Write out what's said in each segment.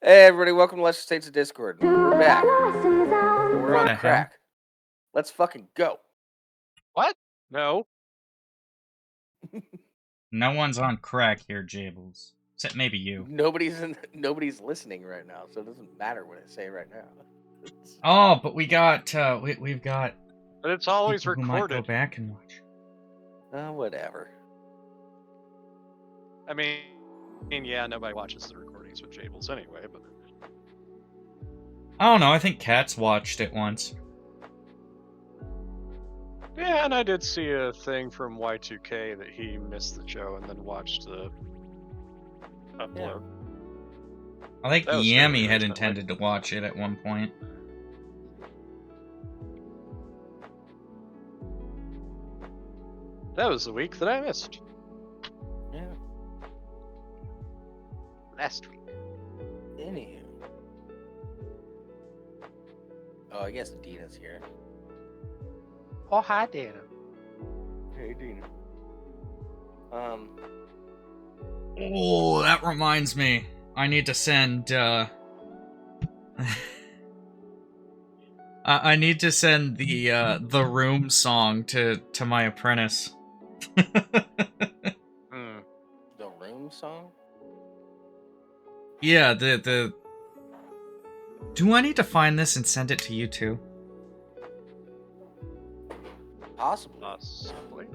Hey everybody, welcome to Let's States of Discord. We're back. We're on crack. Let's fucking go. What? No. No one's on crack here, Jables. Except maybe you. Nobody's listening right now, so it doesn't matter what I say right now. Oh, but we got we've got. But it's always people who might go recorded. back and watch. Whatever. I mean, yeah, nobody watches the recordings with Jables anyway, but... I don't know, I think Kat's watched it once. Yeah, and I did see a thing from Y2K that he missed the show and then watched the upload. I think That was Yami fairly had recently. intended to watch it at one point. That was the week that I missed. Yeah. Last week. Anywho. Oh, I guess Dina's here. Oh, hi, Dana. Hey, Dina. Oh, that reminds me. I need to send I need to send the Room song to my apprentice. The Room song? Yeah, the Do I need to find this and send it to you too? Possibly. Possibly.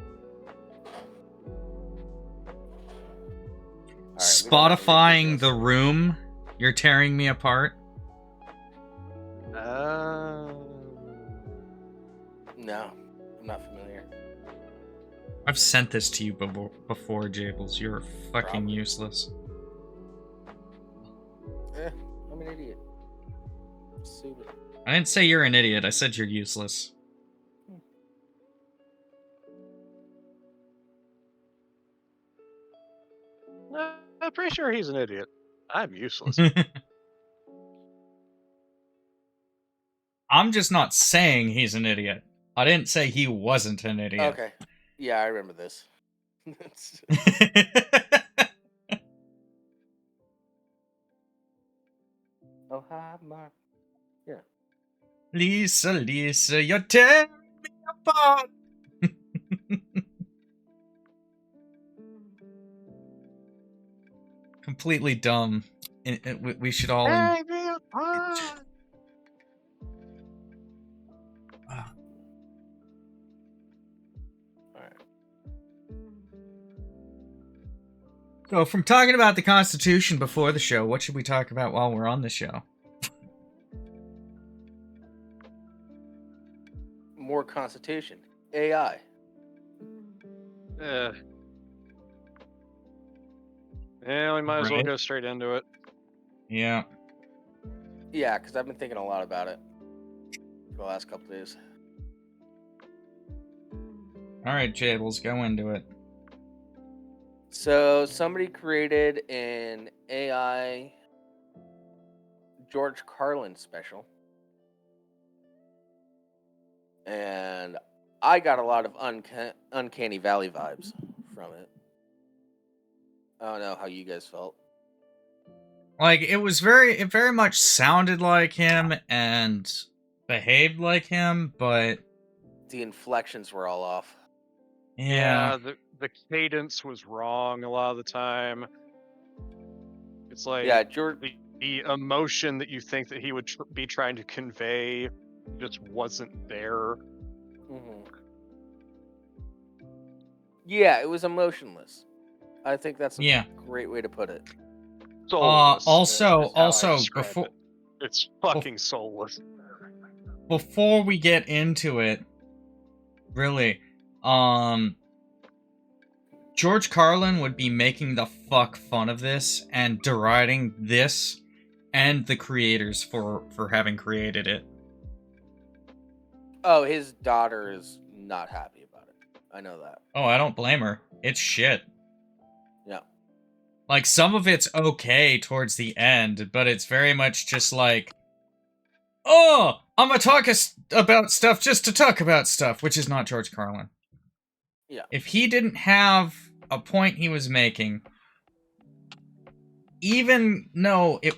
Spotifying The Room, you're tearing me apart. No, I'm not familiar. I've sent this to you before, Jables. You're fucking Probably. useless. I'm an idiot. Stupid. I didn't say you're an idiot, I said you're useless. I'm pretty sure he's an idiot. I'm useless. I'm just not saying he's an idiot. I didn't say he wasn't an idiot. Okay. Yeah, I remember this. Oh, hi, Mark. Yeah. Lisa, you're tearing me apart. Completely dumb. We should all... So, from talking about the Constitution before the show, what should we talk about while we're on the show? More Constitution. AI. Yeah, we might as well Right. go straight into it. Yeah. Yeah, because I've been thinking a lot about it for the last couple days. Alright, Jables, go into it. So, somebody created an AI George Carlin special. And I got a lot of Uncanny Valley vibes from it. I don't know how you guys felt. Like, it very much sounded like him and behaved like him, but... The inflections were all off. Yeah. The cadence was wrong a lot of the time. It's like... Yeah, George... The emotion that you think that he would be trying to convey just wasn't there. Mm-hmm. Yeah, it was emotionless. I think that's a great way to put it. Soulless. Also, before... It's fucking soulless. Before we get into it, really, George Carlin would be making the fuck fun of this and deriding this and the creators for having created it. Oh, his daughter is not happy about it. I know that. Oh, I don't blame her. It's shit. Yeah. Like, some of it's okay towards the end, but it's very much just like, oh, I'm gonna talk about stuff just to talk about stuff, which is not George Carlin. Yeah. If he didn't have a point he was making, even though it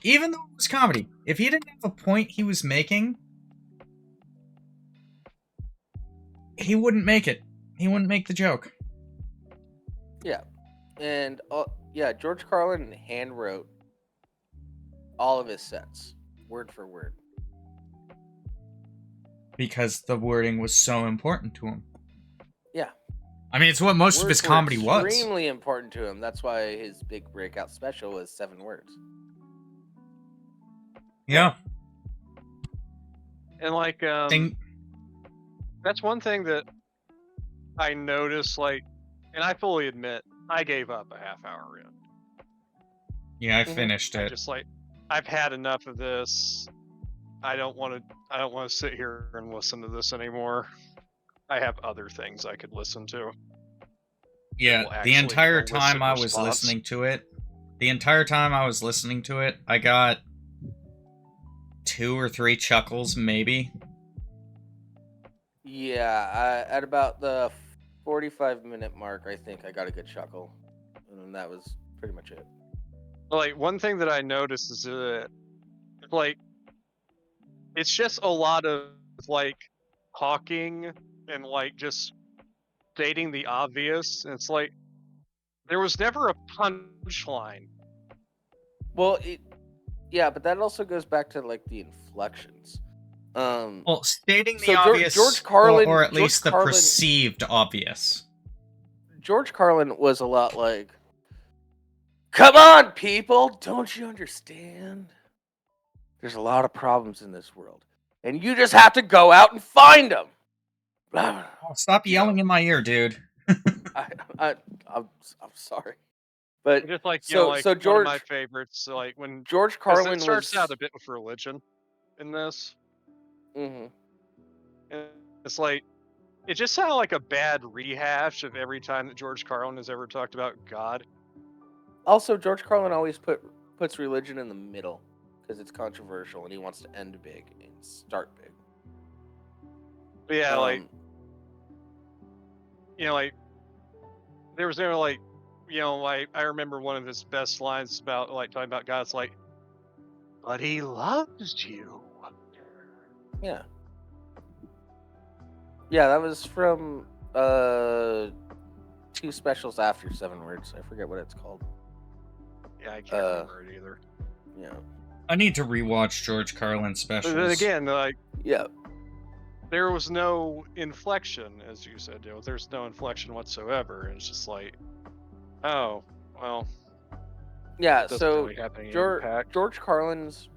was comedy, if he didn't have a point he was making, he wouldn't make it. He wouldn't make the joke. Yeah. And yeah, George Carlin hand wrote all of his sets, word for word. Because the wording was so important to him. Yeah. I mean, it's what most of his Words were comedy was. extremely important to him. That's why his big breakout special was 7 words. Yeah. And like, that's one thing that I noticed, like, and I fully admit, I gave up a half hour in. Yeah, I finished I it. just like, I've had enough of this. I don't want to sit here and listen to this anymore. I have other things I could listen to. Yeah, the entire time I was response. listening to it, I got 2 or 3 chuckles, maybe. Yeah, at about the 45-minute mark, I think I got a good chuckle. And that was pretty much it. Like, one thing that I noticed is that, like, it's just a lot of, like, talking and, like, just stating the obvious. And it's like, there was never a punchline. Well, yeah, but that also goes back to, like, the inflections. Well, stating the so obvious, George Carlin, or at George least the Carlin, perceived obvious. George Carlin was a lot like, come on, people, don't you understand? There's a lot of problems in this world, and you just have to go out and find them. Oh, stop yelling in my ear, dude. I'm sorry, but Just like, so like, George, one of my favorites, like, when George Carlin it starts was out a bit with religion in this. Mm-hmm. And it's like, it just sounded like a bad rehash of every time that George Carlin has ever talked about God. Also, George Carlin always puts religion in the middle because it's controversial and he wants to end big and start big. But yeah, like, like, there was never, like, like, I remember one of his best lines about, like, talking about God. It's like, but he loves you. Yeah. Yeah, that was from 2 specials after 7 words. I forget what it's called. Yeah, I can't remember it either. Yeah. I need to rewatch George Carlin specials. But then again, like, yeah, there was no inflection, as you said, there's no inflection whatsoever. And it's just like, oh, well. Yeah, so really George Carlin's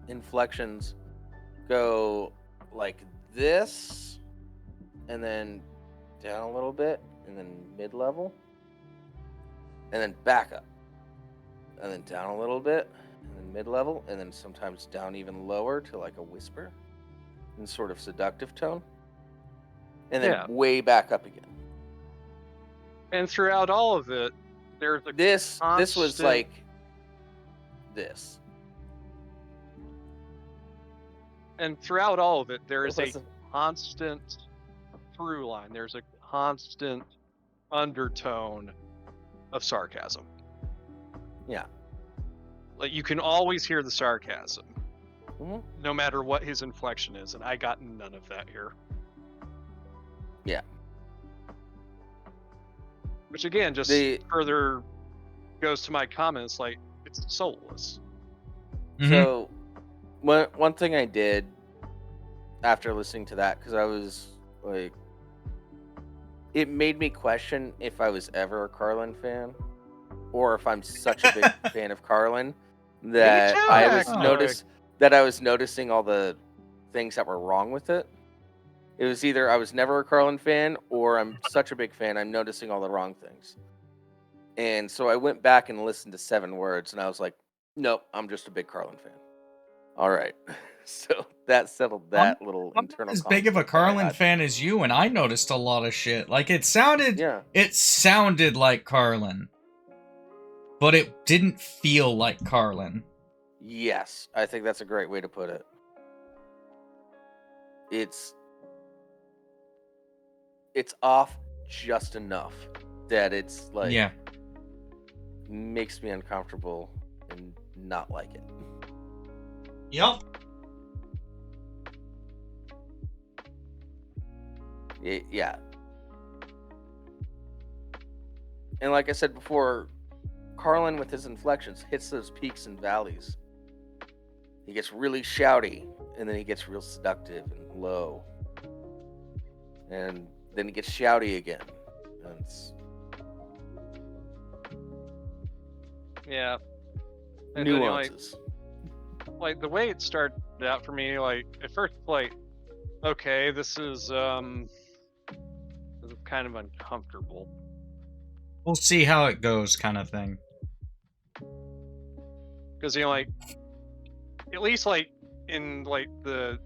inflections go like this, and then down a little bit, and then mid-level, and then back up, and then down a little bit, and then mid-level, and then sometimes down even lower to like a whisper in sort of seductive tone, and then way back up again. And throughout all of it, there's a this was like this. And throughout all of it, there is a constant through line. There's a constant undertone of sarcasm. Yeah. Like, you can always hear the sarcasm, no matter what his inflection is, and I got none of that here. Yeah. Which again, just further goes to my comments, like, it's soulless. So, one thing I did after listening to that, because I was like, it made me question if I was ever a Carlin fan, or if I'm such a big fan of Carlin that I was noticing all the things that were wrong with it. It was either I was never a Carlin fan, or I'm such a big fan I'm noticing all the wrong things. And so I went back and listened to 7 words, and I was like, nope, I'm just a big Carlin fan. All right. So that settled that little internal. I'm as big of a Carlin fan as you, and I noticed a lot of shit. Like, it sounded like Carlin, but it didn't feel like Carlin. Yes, I think that's a great way to put it. It's off just enough that it's like makes me uncomfortable not like it. Yep. Yeah. And like I said before, Carlin with his inflections hits those peaks and valleys. He gets really shouty, and then he gets real seductive and low. And then he gets shouty again. And it's Yeah. And then, nuances. like the way it started out for me, like at first, like, okay, this is kind of uncomfortable. We'll see how it goes, kind of thing. Because like at least like in like the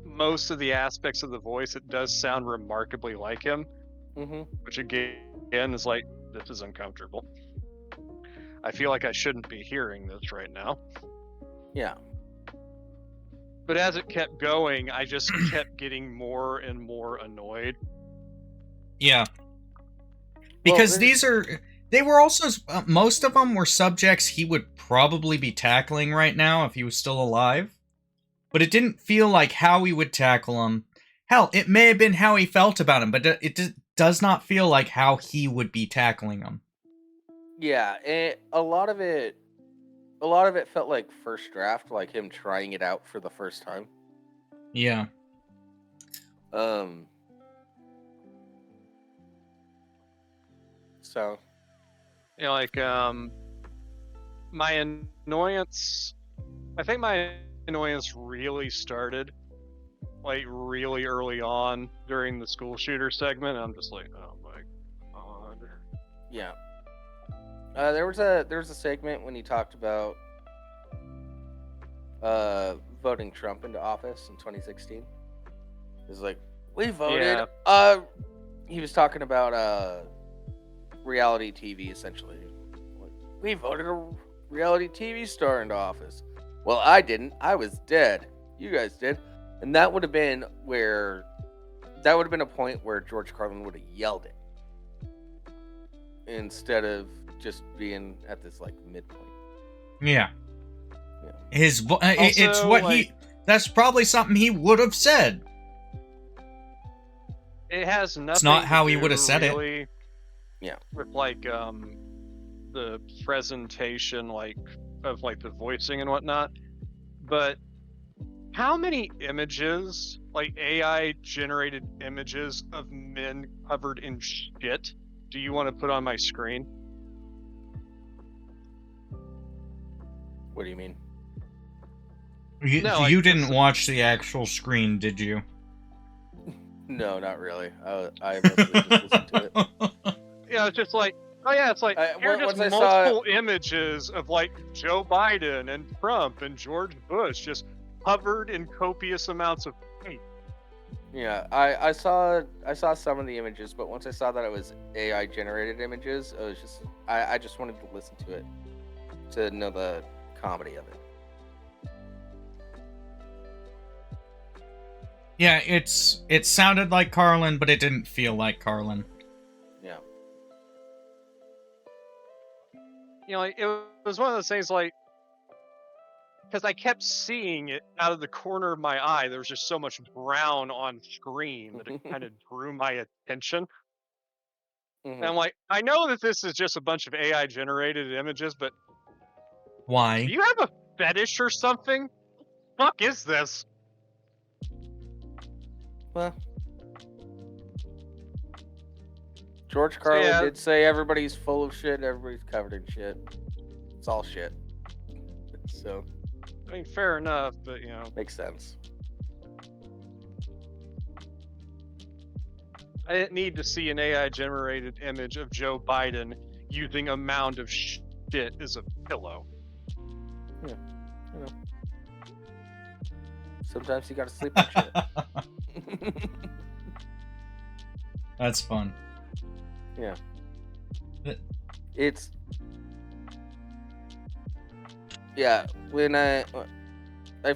most of the aspects of the voice, it does sound remarkably like him. Mm-hmm. Which again is like, this is uncomfortable. I feel like I shouldn't be hearing this right now. Yeah. But as it kept going, I just kept getting more and more annoyed. Yeah. Because they were also, most of them were subjects he would probably be tackling right now if he was still alive. But it didn't feel like how he would tackle them. Hell, it may have been how he felt about him, but it does not feel like how he would be tackling them. Yeah, a lot of it felt like first draft, like him trying it out for the first time. Yeah. So, you know, like my annoyance, I think my annoyance really started like really early on during the school shooter segment. I'm just like, oh my god. Yeah. There was a segment when he talked about voting Trump into office in 2016. It was like, we voted. Yeah. He was talking about reality TV essentially. Like, we voted a reality TV star into office. Well, I didn't. I was dead. You guys did. And that would have been a point where George Carlin would have yelled it instead of just being at this like midpoint. Yeah. Yeah. It's what like, that's probably something he would have said. It has nothing. It's not how he would have said really it. Yeah. With like the presentation like of like the voicing and whatnot, but how many images, like AI generated images of men covered in shit, do you want to put on my screen? What do you mean? You didn't watch the actual screen, did you? No, not really. I mostly just listened to it. Yeah, it's just like, oh yeah, it's like here are just multiple images of like Joe Biden and Trump and George Bush just covered in copious amounts of paint. Yeah, I saw some of the images, but once I saw that it was AI generated images, it was just I just wanted to listen to it to know the comedy of it. Yeah, it sounded like Carlin, but it didn't feel like Carlin. Yeah. You know, like, it was one of those things like, because I kept seeing it out of the corner of my eye. There was just so much brown on screen that it kind of drew my attention. And I'm like, I know that this is just a bunch of AI generated images, but why? Do you have a fetish or something? Fuck is this? Well, George Carlin did say everybody's full of shit, everybody's covered in shit. It's all shit. So, I mean, fair enough, but you know, makes sense. I didn't need to see an AI generated image of Joe Biden using a mound of shit as a pillow. Yeah, you know. Sometimes you gotta sleep on shit. That's fun. Yeah. It's... Yeah, when I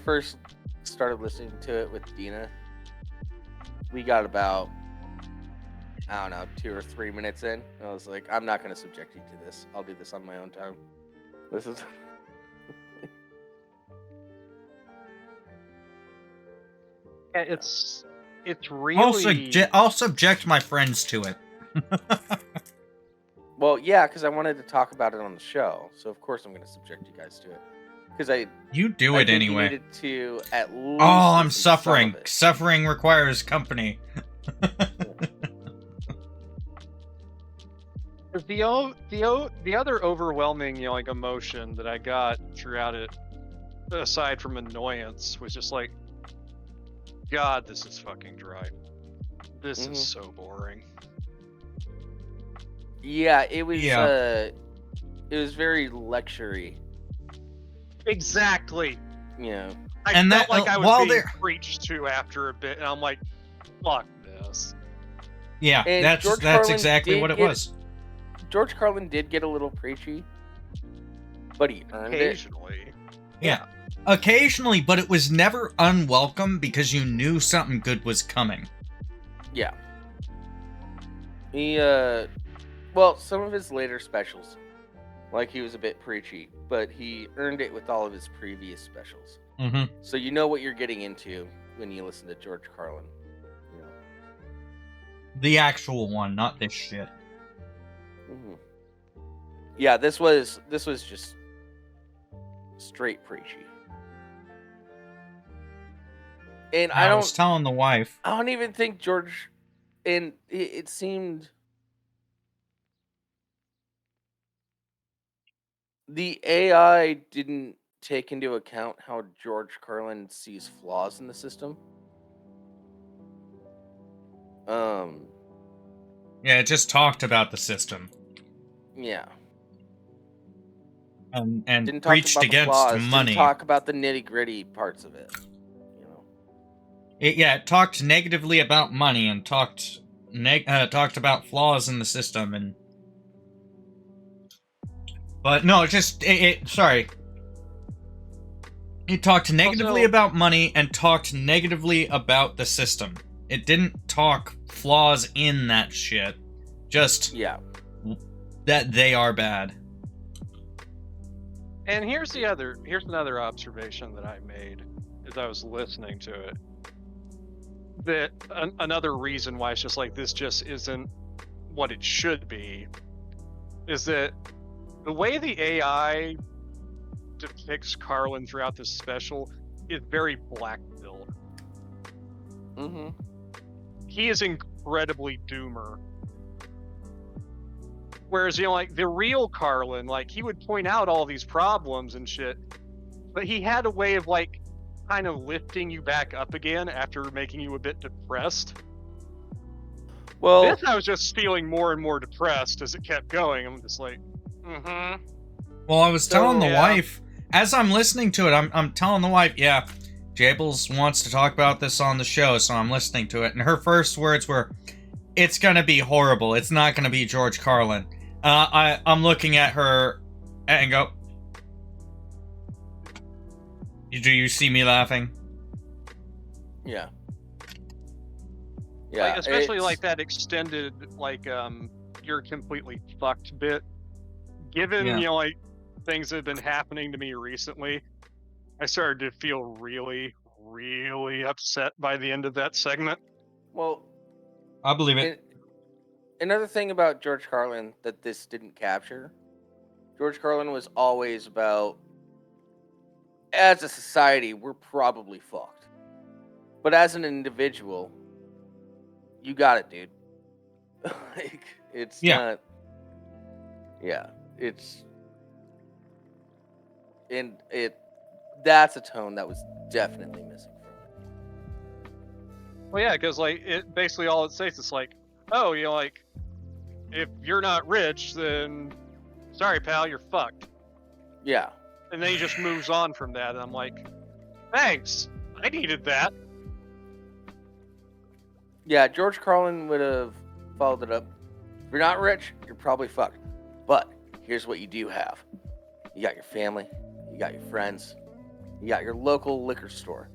first started listening to it with Dina, we got about, I don't know, 2 or 3 minutes in. I was like, I'm not going to subject you to this. I'll do this on my own time. This is... Yeah, it's really I'll subject my friends to it. Well, yeah, because I wanted to talk about it on the show, so of course I'm going to subject you guys to it. Because You do I it think anyway. you needed to at least. Oh, I'm listen to some suffering. of it. Suffering requires company. the other overwhelming, like emotion that I got throughout it, aside from annoyance, was just like, God, this is fucking dry. This is so boring. Yeah, it was. Yeah. It was very lectury. Exactly. Yeah. I felt like I was being preached to after a bit, and I'm like, fuck this. Yeah, And that's exactly what it was. George Carlin did get a little preachy, but he earned occasionally. it. Yeah, occasionally, but it was never unwelcome because you knew something good was coming. Yeah. He, well, some of his later specials, like he was a bit preachy, but he earned it with all of his previous specials. Mm-hmm. So you know what you're getting into when you listen to George Carlin. You know. The actual one, not this shit. Mm-hmm. Yeah, this was just straight preachy. And I was telling the wife. I don't even think George, and it seemed the AI didn't take into account how George Carlin sees flaws in the system. Yeah, it just talked about the system. Yeah. And didn't preached talk about against the flaws, money. Didn't talk about the nitty-gritty parts of it. You know. It talked negatively about money and talked about flaws in the system but no, sorry. It talked negatively about money and talked negatively about the system. It didn't talk flaws in that shit. Just that they are bad. And here's another observation that I made as I was listening to it. That another reason why it's just like this just isn't what it should be is that the way the AI depicts Carlin throughout this special is very black-pilled. Mm-hmm. He is incredibly doomer. Whereas, like, the real Carlin, like, he would point out all these problems and shit, but he had a way of, like, kind of lifting you back up again after making you a bit depressed. Well, this I was just feeling more and more depressed as it kept going. I'm just like, Well, I was telling the wife, as I'm listening to it, I'm telling the wife, yeah, Jables wants to talk about this on the show, so I'm listening to it. And her first words were, it's gonna be horrible. It's not gonna be George Carlin. I'm looking at her and go, do you see me laughing? Yeah. Yeah. Like, especially like that extended, like, you're completely fucked bit. Given, you know, like, things that have been happening to me recently, I started to feel really, really upset by the end of that segment. Well, I believe it. Another thing about George Carlin that this didn't capture, George Carlin was always about, as a society, we're probably fucked. But as an individual, you got it, dude. Like, it's not... Yeah, it's... And that's a tone that was definitely missing from it. Well, yeah, because, like, it basically all it says is like, oh, you know, like, if you're not rich, then sorry, pal, you're fucked. Yeah. And then he just moves on from that, and I'm like, thanks, I needed that. Yeah, George Carlin would have followed it up. If you're not rich, you're probably fucked. But here's what you do have. You got your family, you got your friends, you got your local liquor store.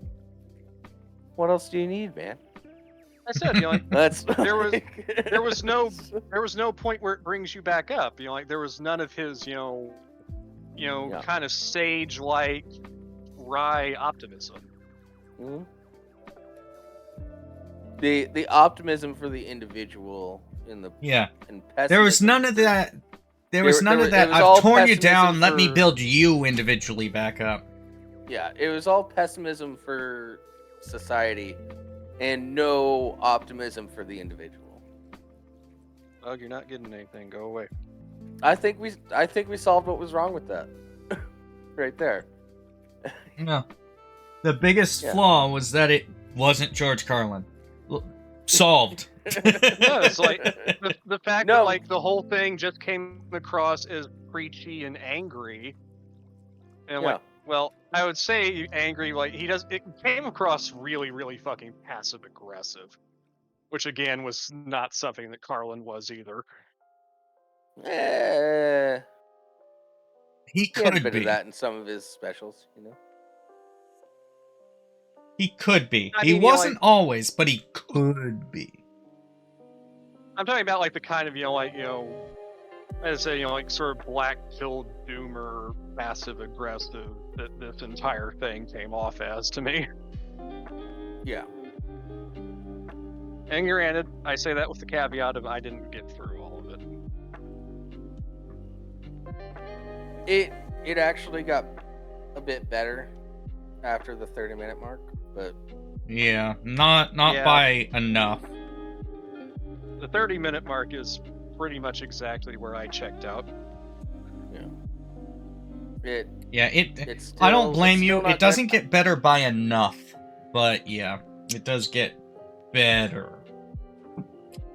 What else do you need, man? I said, you know, like, there was no point where it brings you back up. You know, like, there was none of his, kind of sage-like wry optimism. Mm-hmm. the optimism for the individual in the and there was none of that. There was none of that. I've torn you down. Let me build you individually back up. Yeah, it was all pessimism for society, and no optimism for the individual. Oh, you're not getting anything. Go away. I think we solved what was wrong with that, right there. No, the biggest flaw was that it wasn't George Carlin. Solved. No, it's like the fact that like the whole thing just came across as preachy and angry, and like, well, I would say angry. Like it came across really, really fucking passive aggressive, which again was not something that Carlin was either. He could had a bit be of that in some of his specials, you know. He could be. He wasn't always, but he could be. I'm talking about like the kind of as I say like sort of black-pilled doomer, passive aggressive that this entire thing came off as to me. Yeah. And granted, I say that with the caveat of I didn't get through all of it. It actually got a bit better after the 30-minute mark, but yeah, not by enough. The 30-minute mark is pretty much exactly where I checked out. Yeah. I don't blame you. It doesn't get better by enough, but yeah, it does get better,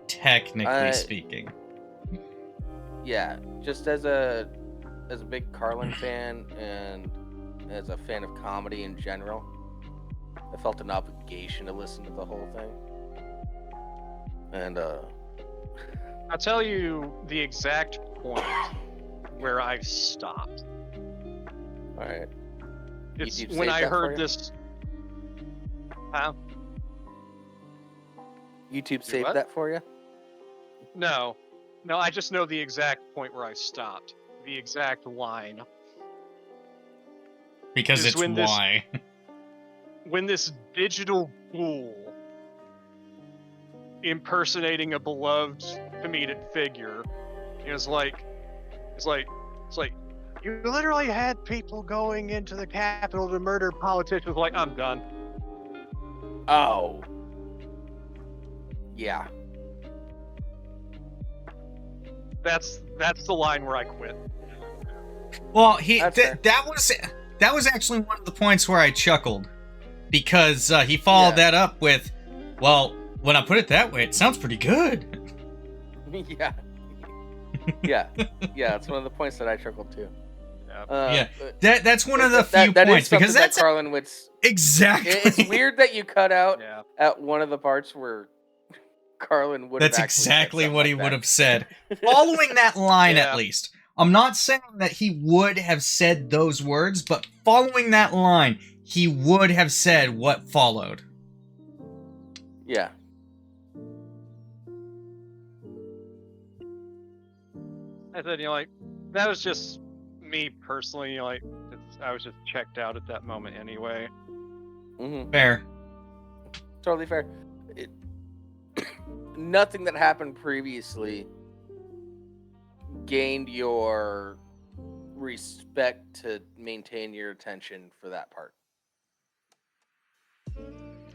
technically speaking. Yeah, just as a big Carlin fan and as a fan of comedy in general, I felt an obligation to listen to the whole thing. And I'll tell you the exact point where I stopped. All right. It's when I heard this. Huh? YouTube saved that for you? No, I just know the exact point where I stopped. The exact line. Because it's why. When this digital ghoul impersonating a beloved comedic figure is like, you literally had people going into the Capitol to murder politicians. Like, I'm done. Oh. Yeah. That's the line where I quit. Well, that was actually one of the points where I chuckled, because he followed that up with, well, when I put it that way, it sounds pretty good. Yeah, it's one of the points that I chuckled too. That's one of the few points, because that's Carlin would exactly. It's weird that you cut out at one of the parts where Carlin would. That's exactly what he would have said. Following that line, at least. I'm not saying that he would have said those words, but following that line, he would have said what followed. Yeah. I said, that was just me personally, I was just checked out at that moment anyway. Mm-hmm. Fair. Totally fair. Nothing that happened previously gained your respect to maintain your attention for that part.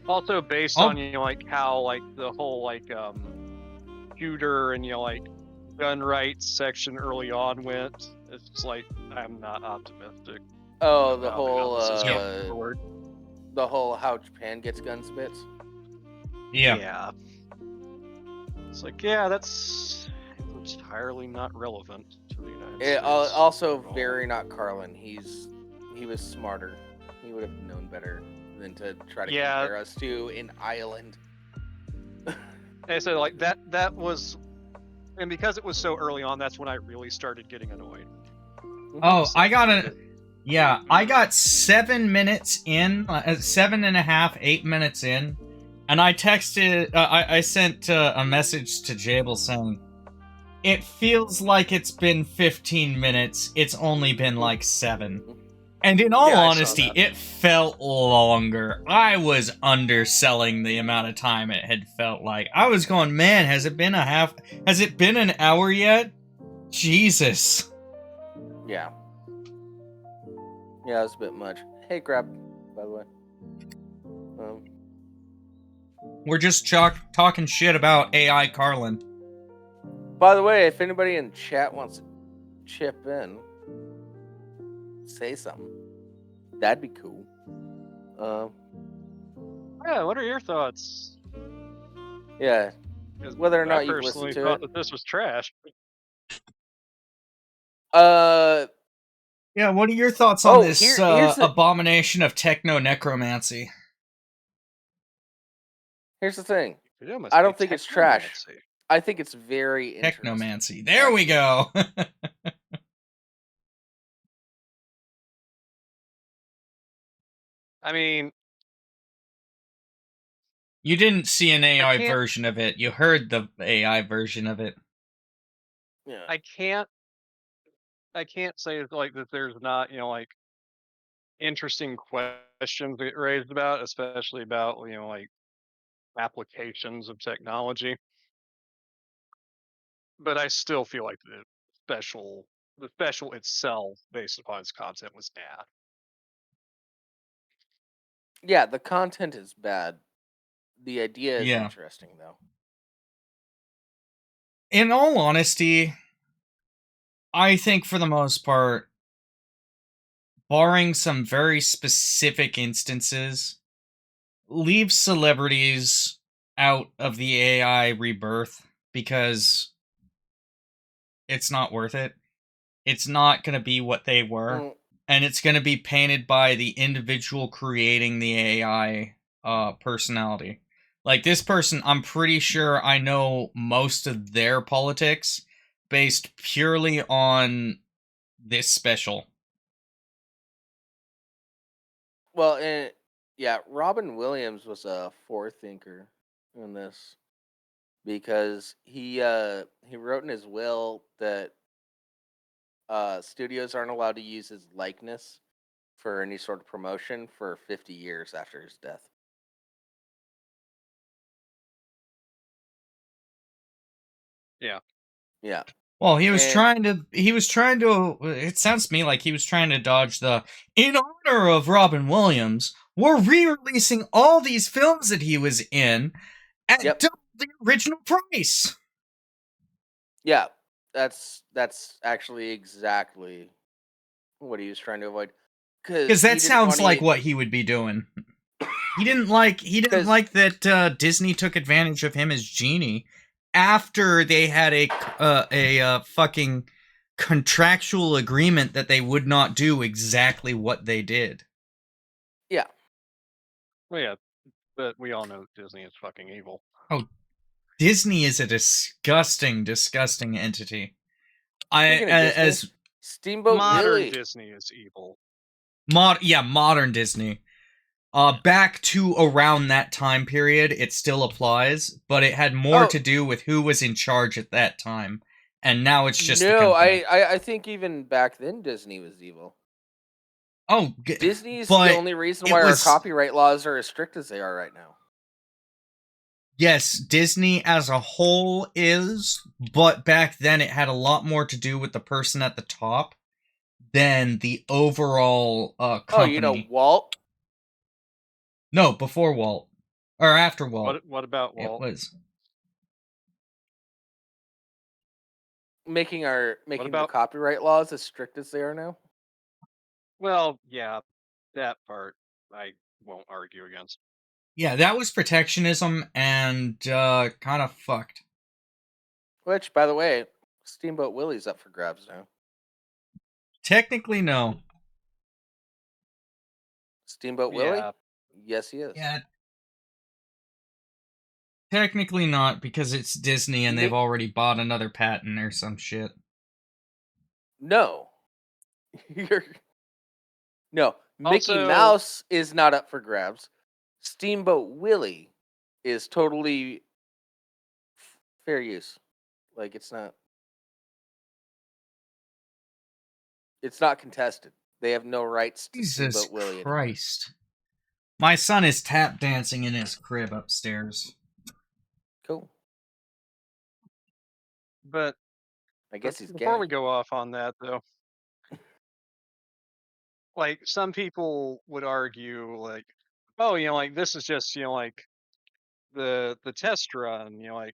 Also based on how the whole shooter and gun rights section early on went, it's just I'm not optimistic. Oh, the whole how Japan gets guns bits. Yeah. It's that's entirely not relevant to the United States. Also very not Carlin. He was smarter. He would have known better than to try to compare us to an island. I said that was, and because it was so early on, that's when I really started getting annoyed. Oh, I got 7 minutes in, 7.5, 8 minutes in, and I texted, I sent a message to Jables saying, it feels like it's been 15 minutes, it's only been 7. And in all Yeah, I saw honesty, that. it felt longer. I was underselling the amount of time it had felt like. I was going, man, has it been an hour yet? Jesus. Yeah. Yeah, it was a bit much. Hey, Grab, by the way. We're just talking shit about AI Carlin. By the way, if anybody in chat wants to chip in, say something. That'd be cool. Yeah, what are your thoughts? Yeah. 'Cause Whether or I not you've personally listened to thought it. that this was trash. Yeah, what are your thoughts on this here's the abomination of techno-necromancy? here's the thing. It must I be don't think it's trash. technomancy. I think it's very interesting. Technomancy. There we go. I mean, you didn't see an AI version of it. You heard the AI version of it. Yeah. I can't say like that there's not, like interesting questions that get raised about, especially about, like applications of technology. But I still feel like the special itself, based upon its content, was bad. Yeah, the content is bad. The idea is Yeah. interesting, though. In all honesty, I think for the most part, barring some very specific instances, leave celebrities out of the AI rebirth because it's not worth it. It's not going to be what they were. And it's going to be painted by the individual creating the AI personality. Like this person, I'm pretty sure I know most of their politics based purely on this special. Well, and yeah, Robin Williams was a forethinker in this because he wrote in his will that studios aren't allowed to use his likeness for any sort of promotion for 50 years after his death. Yeah. Yeah. Well, he was trying to, it sounds to me like he was trying to dodge in honor of Robin Williams, we're re-releasing all these films that he was in at double the original price. Yeah, that's actually exactly what he was trying to avoid. Because that sounds like what he would be doing. He didn't like that Disney took advantage of him as Genie after they had a fucking contractual agreement that they would not do exactly what they did. Yeah. Well, yeah, but we all know Disney is fucking evil. Oh, Disney is a disgusting, disgusting entity. As Steamboat modern Willie. Disney is evil. Modern Disney. Back to around that time period, it still applies, but it had more to do with who was in charge at that time, and now it's just no. I think even back then Disney was evil. Oh, Disney is the only reason why our copyright laws are as strict as they are right now. Yes, Disney as a whole is, but back then it had a lot more to do with the person at the top than the overall company. Oh, you know Walt? No, before Walt. Or after Walt. What about Walt? It was making the copyright laws as strict as they are now? Well, yeah, that part I won't argue against. Yeah, that was protectionism and kind of fucked. Which, by the way, Steamboat Willie's up for grabs now. Technically, no. Steamboat Willie? Yes, he is. Yeah. Technically not, because it's Disney and they've already bought another patent or some shit. No. No. Mickey Mouse is not up for grabs. Steamboat Willie is totally fair use. Like, it's not contested. They have no rights to Jesus Steamboat Willie anymore. Christ. My son is tap dancing in his crib upstairs. Cool. But I guess he's before gay. we go off on that, though, like some people would argue, like, oh, like this is just, like the test run, like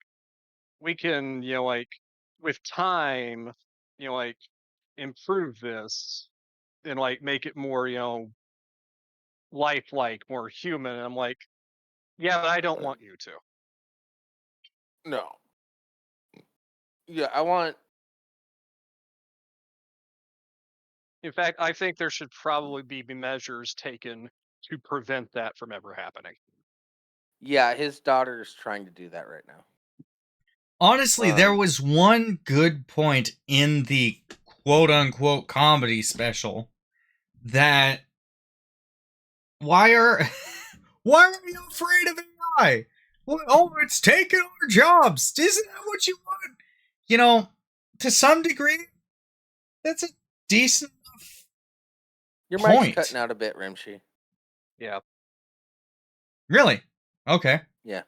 we can, like with time, like improve this and like make it more, lifelike, more human. And I'm like, yeah, but I don't want you to. No. Yeah, I want. In fact, I think there should probably be measures taken to prevent that from ever happening. Yeah, his daughter's trying to do that right now. Honestly, there was one good point in the quote-unquote comedy special that why are you afraid of AI? Oh, it's taking our jobs. Isn't that what you want? To some degree, that's a decent enough Your point. mic's cutting out a bit, Rimshee. Yeah. Really? Okay. Yeah.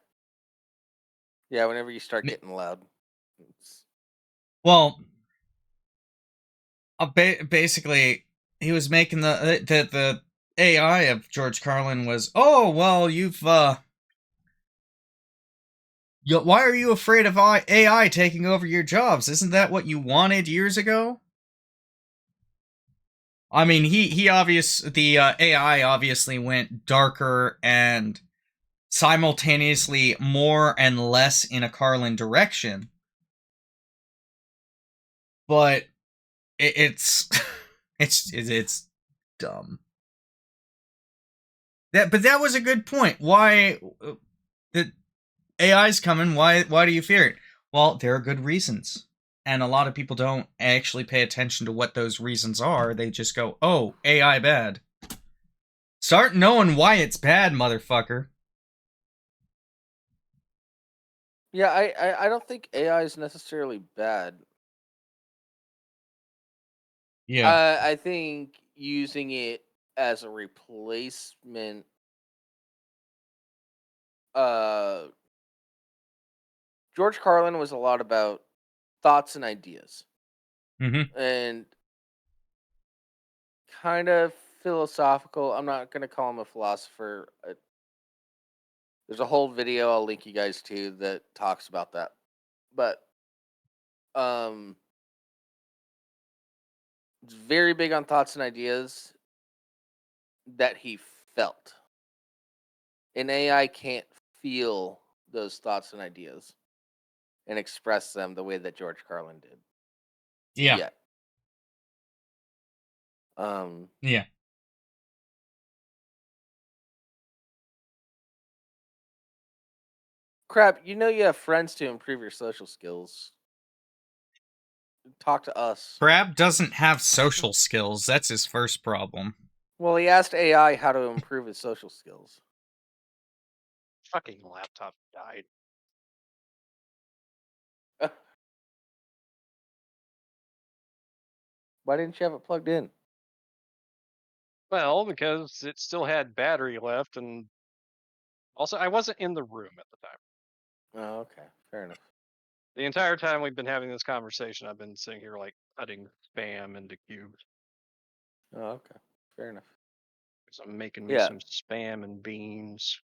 Yeah, whenever you start getting loud. Well, basically, he was making the AI of George Carlin was, oh, well, why are you afraid of AI taking over your jobs? Isn't that what you wanted years ago? I mean, the AI obviously went darker and simultaneously more and less in a Carlin direction. But it's it's dumb. But that was a good point. Why the AI's coming? Why do you fear it? Well, there are good reasons. And a lot of people don't actually pay attention to what those reasons are. They just go, "Oh, AI bad." Start knowing why it's bad, motherfucker. Yeah, I don't think AI is necessarily bad. Yeah. I think using it as a replacement George Carlin was a lot about thoughts and ideas. Mm-hmm. And kind of philosophical. I'm not going to call him a philosopher. There's a whole video I'll link you guys to that talks about that. But it's very big on thoughts and ideas that he felt. An AI can't feel those thoughts and ideas and express them the way that George Carlin did. Yeah. Yet. Yeah. Crap, you have friends to improve your social skills. Talk to us. Crab doesn't have social skills. That's his first problem. Well, he asked AI how to improve his social skills. Fucking laptop died. Why didn't you have it plugged in? Well, because it still had battery left, and also I wasn't in the room at the time. Oh, okay. Fair enough. The entire time we've been having this conversation, I've been sitting here like cutting spam into cubes. Oh, okay. Fair enough. So I'm making me some spam and beans.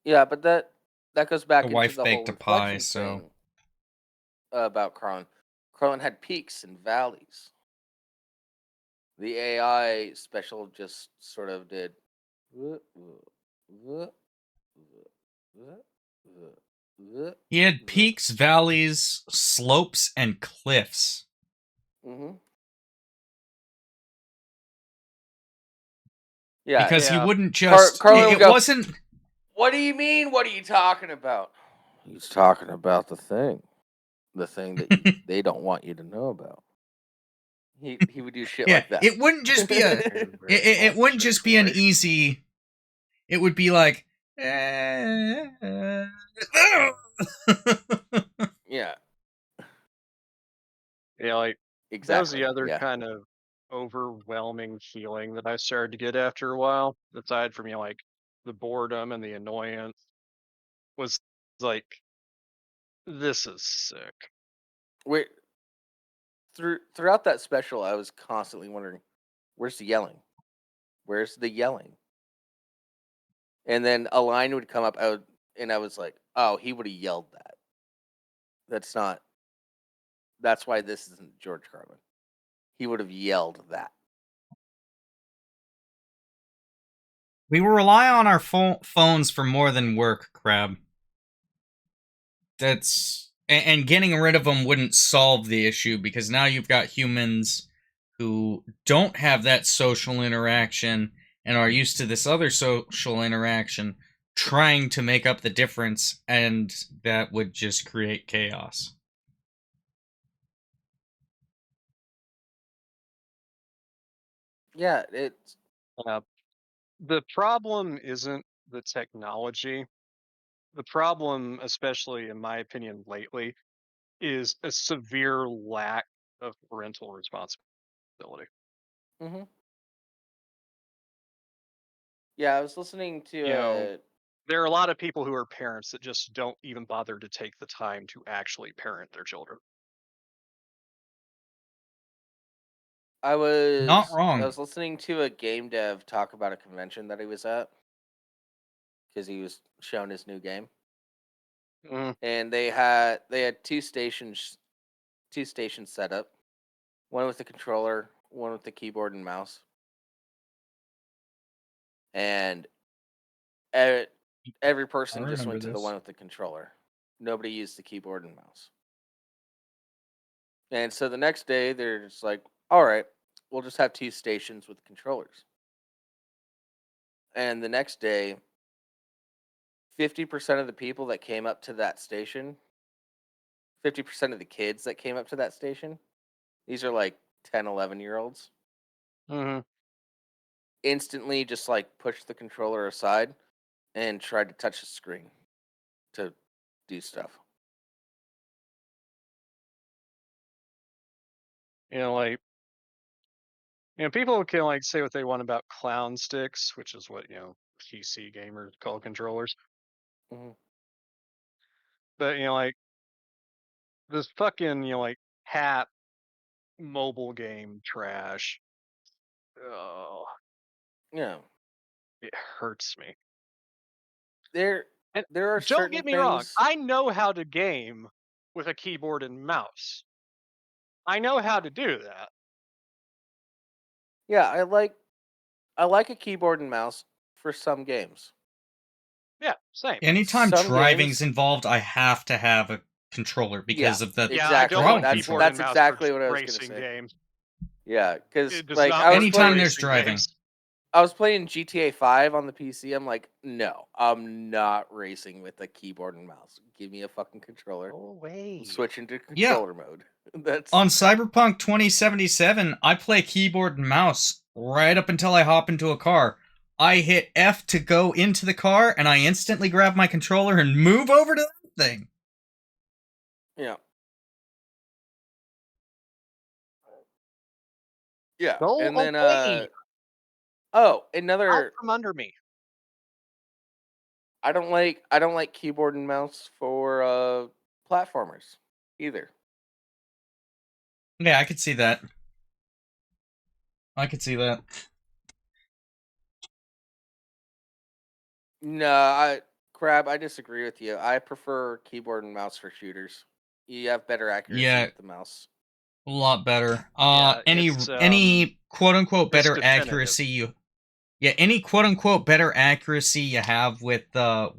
Yeah, but that goes back The into wife the baked whole a pie, reflection so thing about Carlin. Carlin had peaks and valleys. The AI special just sort of did. He had peaks, valleys, slopes, and cliffs. Mm-hmm. Yeah, because he wouldn't just. Carlin it wasn't. What do you mean? What are you talking about? He's talking about the thing that they don't want you to know about. He would do shit like that. It wouldn't just be a. it wouldn't just be an easy. It would be like. Yeah. Yeah, like exactly. that was the other kind of overwhelming feeling that I started to get after a while, aside from like the boredom and the annoyance, was like, this is sick. Wait, throughout that special, I was constantly wondering, where's the yelling? Where's the yelling? And then a line would come up, and I was like, oh, he would have yelled that. That's why this isn't George Carlin. He would have yelled that. We rely on our phones for more than work, Crab. And getting rid of them wouldn't solve the issue, because now you've got humans who don't have that social interaction and are used to this other social interaction trying to make up the difference, and that would just create chaos. Yeah, it's... The problem isn't the technology. The problem, especially in my opinion lately, is a severe lack of parental responsibility. Mm-hmm. Yeah, I was listening to there are a lot of people who are parents that just don't even bother to take the time to actually parent their children. I Not wrong. was listening to a game dev talk about a convention that he was at, because he was showing his new game. And they had two stations set up, one with the controller, one with the keyboard and mouse, and every person just went to the one with the controller. Nobody used the keyboard and mouse. And so the next day, they're just like, all right, we'll just have two stations with controllers. And the next day, 50% of the people that came up to that station, 50% of the kids that came up to that station, these are like 10, 11-year-olds, instantly just like pushed the controller aside and tried to touch the screen to do stuff. People can like say what they want about clown sticks, which is what PC gamers call controllers. Mm-hmm. But like this fucking like hat mobile game trash. Oh, Yeah, it hurts me. there are don't get me wrong, things... I know how to game with a keyboard and mouse. I know how to do that. Yeah, I like a keyboard and mouse for some games. Yeah, same. Anytime Some driving's games... involved, I have to have a controller because of the exactly. I don't want throttle keyboard control. and mouse exactly for what I was gonna racing say. games. Yeah, because It does like not work for anytime there's racing driving. games. I was playing GTA 5 on the PC. I'm like, no, I'm not racing with a keyboard and mouse. Give me a fucking controller. Go away. Switch into controller mode. That's on Cyberpunk 2077. I play keyboard and mouse right up until I hop into a car. I hit F to go into the car, and I instantly grab my controller and move over to that thing. Yeah. Yeah. Go and then away. another... Out from under me. I don't like keyboard and mouse for platformers either. Yeah, I could see that. I could see that. No, Crab, I disagree with you. I prefer keyboard and mouse for shooters. You have better accuracy with the mouse. A lot better. It's, any quote unquote better definitive. accuracy any quote unquote better accuracy you have with a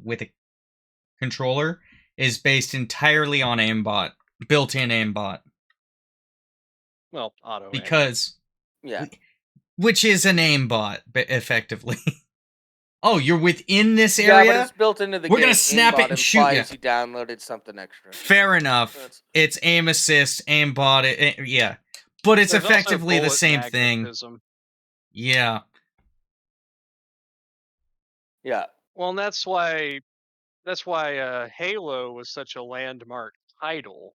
controller is based entirely on aimbot, built-in aimbot. Well, auto because aim. which is an aimbot, effectively. Oh, you're within this area? Yeah, but it's built into the game. We're gonna snap it and shoot you. You downloaded something extra. Fair enough. It's aim assist, aimbot, yeah. But it's effectively the same thing. Yeah. Yeah. Well, and that's why Halo was such a landmark title.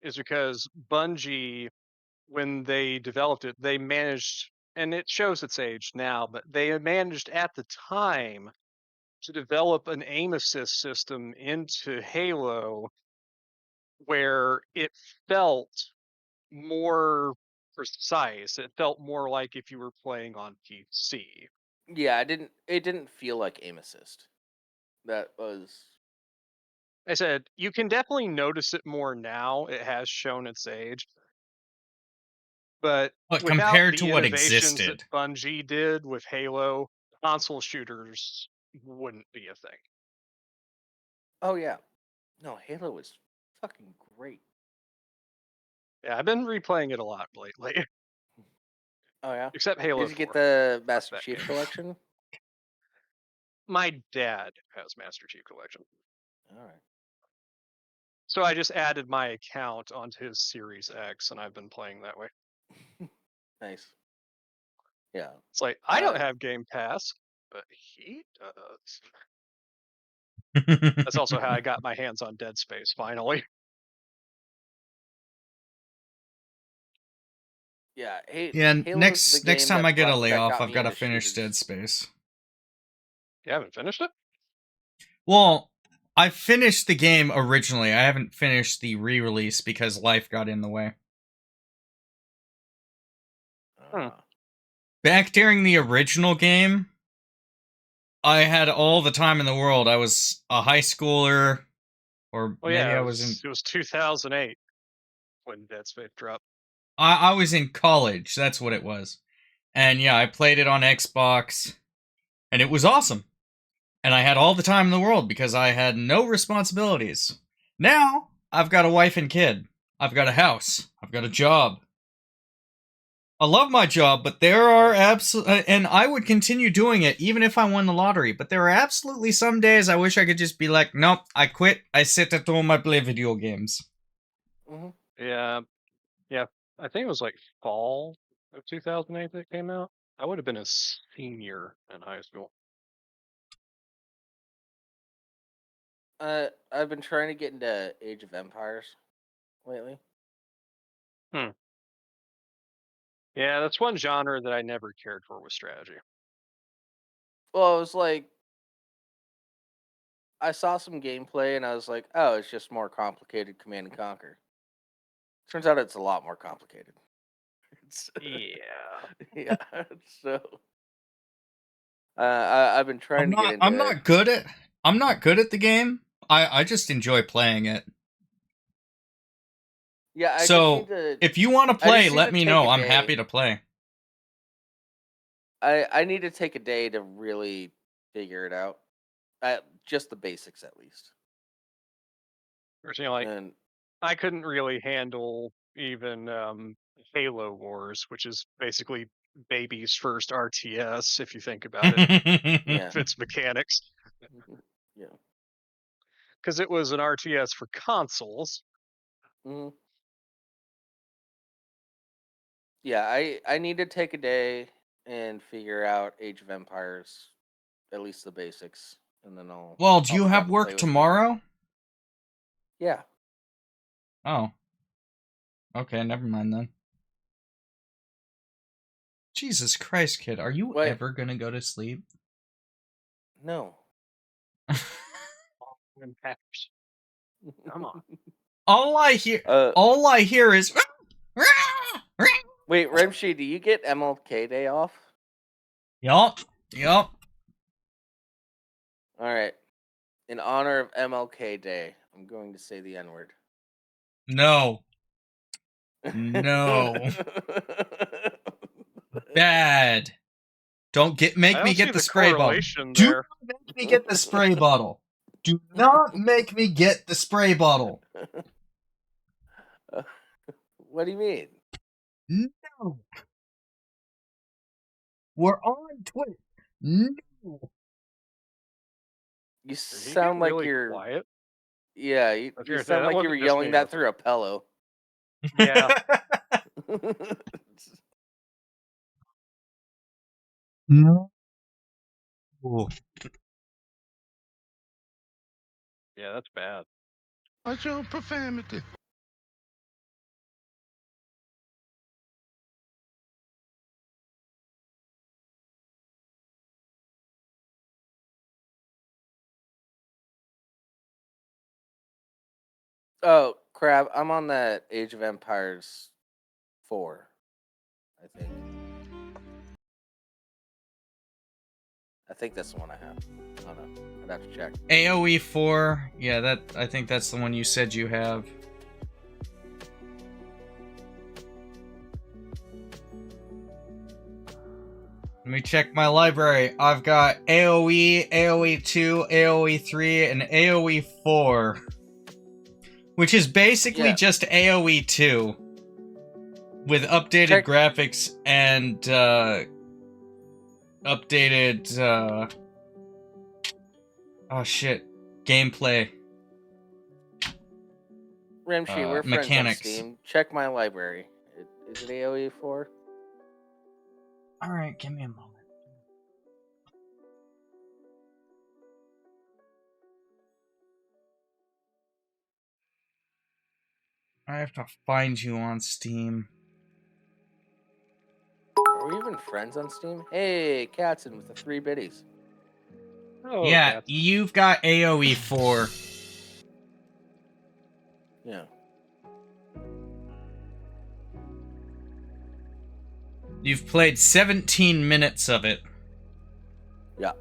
is because Bungie, when they developed it, they managed, and it shows its age now, but they managed at the time to develop an aim assist system into Halo where it felt more precise. It felt more like if you were playing on PC. Yeah, it didn't feel like aim assist. That was I said you can definitely notice it more now. It has shown its age. But without compared to the what innovations that existed. Bungie did with Halo, console shooters wouldn't be a thing. Oh yeah. No, Halo was fucking great. Yeah, I've been replaying it a lot lately. Oh yeah. Except Halo Did you 4. get the Fuck Master that Chief game. collection? My dad has Master Chief Collection. All right. So I just added my account onto his Series X, and I've been playing that way. Nice. Yeah. It's like, I don't have Game Pass, but he does. That's also how I got my hands on Dead Space, finally. Yeah. Yeah, Halo's the next game time I get a that layoff, got I've me got to into finish shooters. Dead Space. You haven't finished it? Well, I finished the game originally. I haven't finished the re-release because life got in the way. Back during the original game, I had all the time in the world. I was a high schooler, or Well, maybe yeah, I was in. it was 2008 when Dead Space dropped. I was in college. That's what it was. And yeah, I played it on Xbox, and it was awesome. And I had all the time in the world because I had no responsibilities. Now, I've got a wife and kid. I've got a house. I've got a job. I love my job, but there are and I would continue doing it even if I won the lottery, but there are absolutely some days I wish I could just be like, nope, I quit, I sit at home, I play video games. Mm-hmm. Yeah, I think it was like fall of 2008 that it came out. I would have been a senior in high school. I've been trying to get into Age of Empires lately. Yeah, that's one genre that I never cared for was strategy. Well, it was like I saw some gameplay and I was like, oh, it's just more complicated Command and Conquer. Turns out it's a lot more complicated. Yeah. Yeah. So I've been trying to get into I'm it. not good at the game. I just enjoy playing it. Yeah, I just need So, to. if you want to I play, just need let to me take know. a I'm day. happy to play. I need to take a day to really figure it out. Just the basics, at least. Personally, like, And I couldn't really handle even Halo Wars, which is basically baby's first RTS, if you think about it, yeah, with its mechanics. yeah. Because it was an RTS for consoles. Hmm. Yeah, I need to take a day and figure out Age of Empires, at least the basics, and then Well, do I'll you be down have to play work with you. tomorrow? Yeah. Oh. Okay, never mind then. Jesus Christ, kid, are you What? ever gonna go to sleep? No. Come on. all I hear is Wait, Rimshee, do you get MLK Day off? Yup. All right. In honor of MLK Day, I'm going to say the N-word. No. Bad. Don't make me get the spray bottle. Do not make me get the spray bottle. Do not make me get the spray bottle. What do you mean? No. We're on Twitch. No. You sound like really you're quiet. Yeah, you sound like you were yelling that through a pillow. Yeah. No. Yeah, that's bad. What's your profanity? Oh, crap. I'm on that Age of Empires 4, I think. I think that's the one I have. I don't know. I'd have to check. AoE 4. Yeah, I think that's the one you said you have. Let me check my library. I've got AoE, AoE 2, AoE 3, and AoE 4. Which is basically just AoE 2. With updated graphics and updated oh shit. Gameplay. Rimshee, we're mechanics. friends on Steam. Check my library. Is it AoE 4? Alright, give me a moment. I have to find you on Steam. Are we even friends on Steam? Hey, Katzen with the 3 biddies. Oh, Yeah, cats. you've got AoE 4. Yeah. You've played 17 minutes of it. Yeah.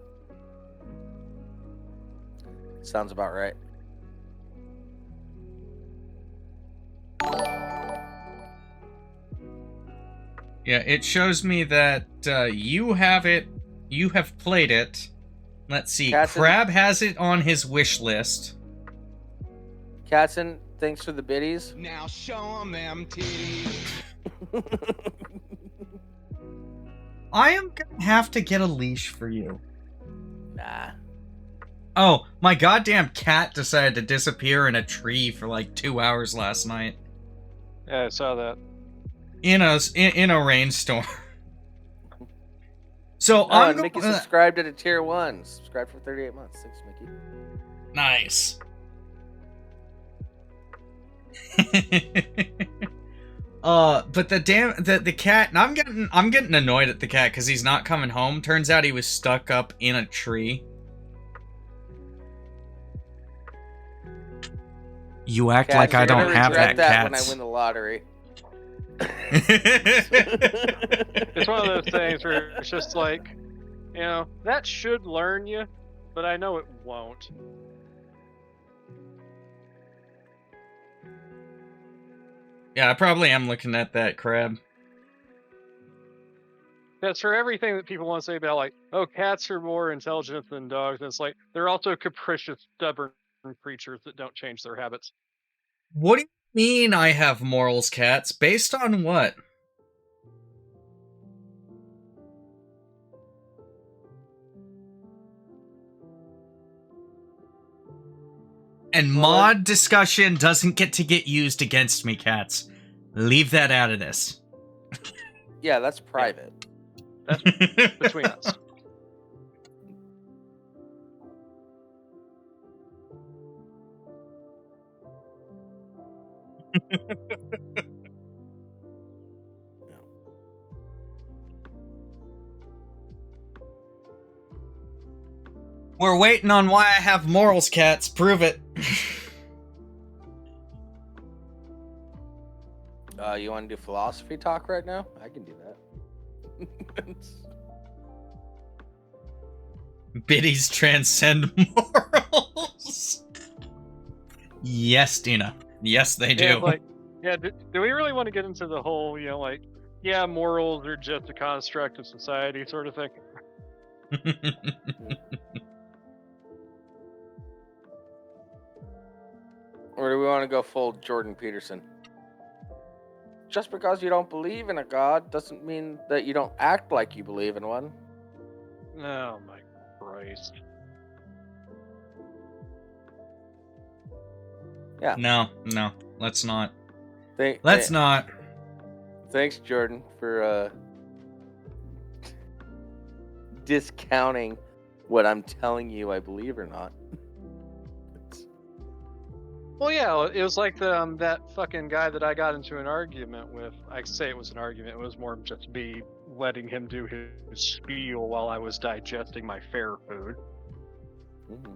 Sounds about right. Yeah, it shows me that you have it. You have played it. Let's see. Crab has it on his wish list. Katzen, thanks for the biddies. Now show them titties. I am gonna have to get a leash for you. Nah. Oh, my goddamn cat decided to disappear in a tree for like 2 hours last night. Yeah, I saw that. In a rainstorm. So I'm Mickey subscribed at a tier 1. Subscribed for 38 months. Thanks, Mickey. Nice. But the cat, and I'm getting annoyed at the cat because he's not coming home. Turns out he was stuck up in a tree. You act Cat, like I don't have that, cat. When I win the lottery. It's one of those things where it's just like, you know, that should learn you, but I know it won't. Yeah, I probably am looking at that, Crab. That's for everything that people want to say about, like, oh, cats are more intelligent than dogs. And it's like, they're also capricious, stubborn creatures that don't change their habits. What do you mean I have morals, cats? Based on what? And mod discussion doesn't get used against me, cats. Leave that out of this. Yeah, that's private. That's between us. We're waiting on why I have morals, cats. Prove it. You want to do philosophy talk right now? I can do that. Biddies transcend morals. Yes, Dina. Yes, they do. Yeah, like, yeah, do we really want to get into the whole, you know, like, yeah, morals are just a construct of society sort of thing? Or do we want to go full Jordan Peterson? Just because you don't believe in a god doesn't mean that you don't act like you believe in one. Oh my Christ. Yeah. No, let's not. Let's not. Thanks, Jordan, for discounting what I'm telling you I believe or not. Well, yeah, it was like that fucking guy that I got into an argument with. I say it was an argument. It was more just me letting him do his spiel while I was digesting my fair food. Mm-hmm.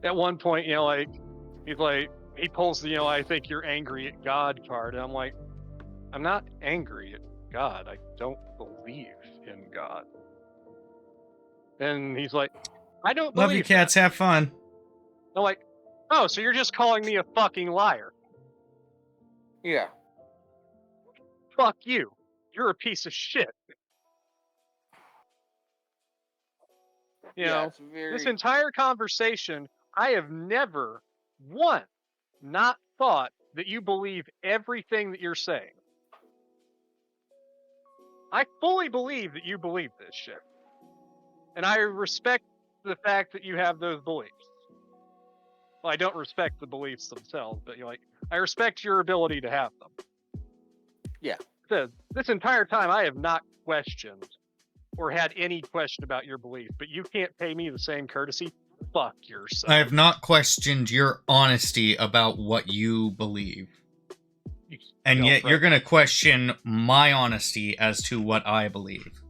At one point, you know, like, he's like, he pulls the, I think you're angry at God card. And I'm like, I'm not angry at God. I don't believe in God. And he's like, I don't believe Love you, cats. that. Have fun. I'm like, oh, so you're just calling me a fucking liar. Yeah. Fuck you. You're a piece of shit. It's very... This entire conversation, I have never not thought that you believe everything that you're saying. I fully believe that you believe this shit. And I respect the fact that you have those beliefs. Well, I don't respect the beliefs themselves, but I respect your ability to have them. Yeah. This entire time, I have not questioned or had any question about your belief, but you can't pay me the same courtesy. Fuck yourself. I have not questioned your honesty about what you believe. And yet you're going to question my honesty as to what I believe.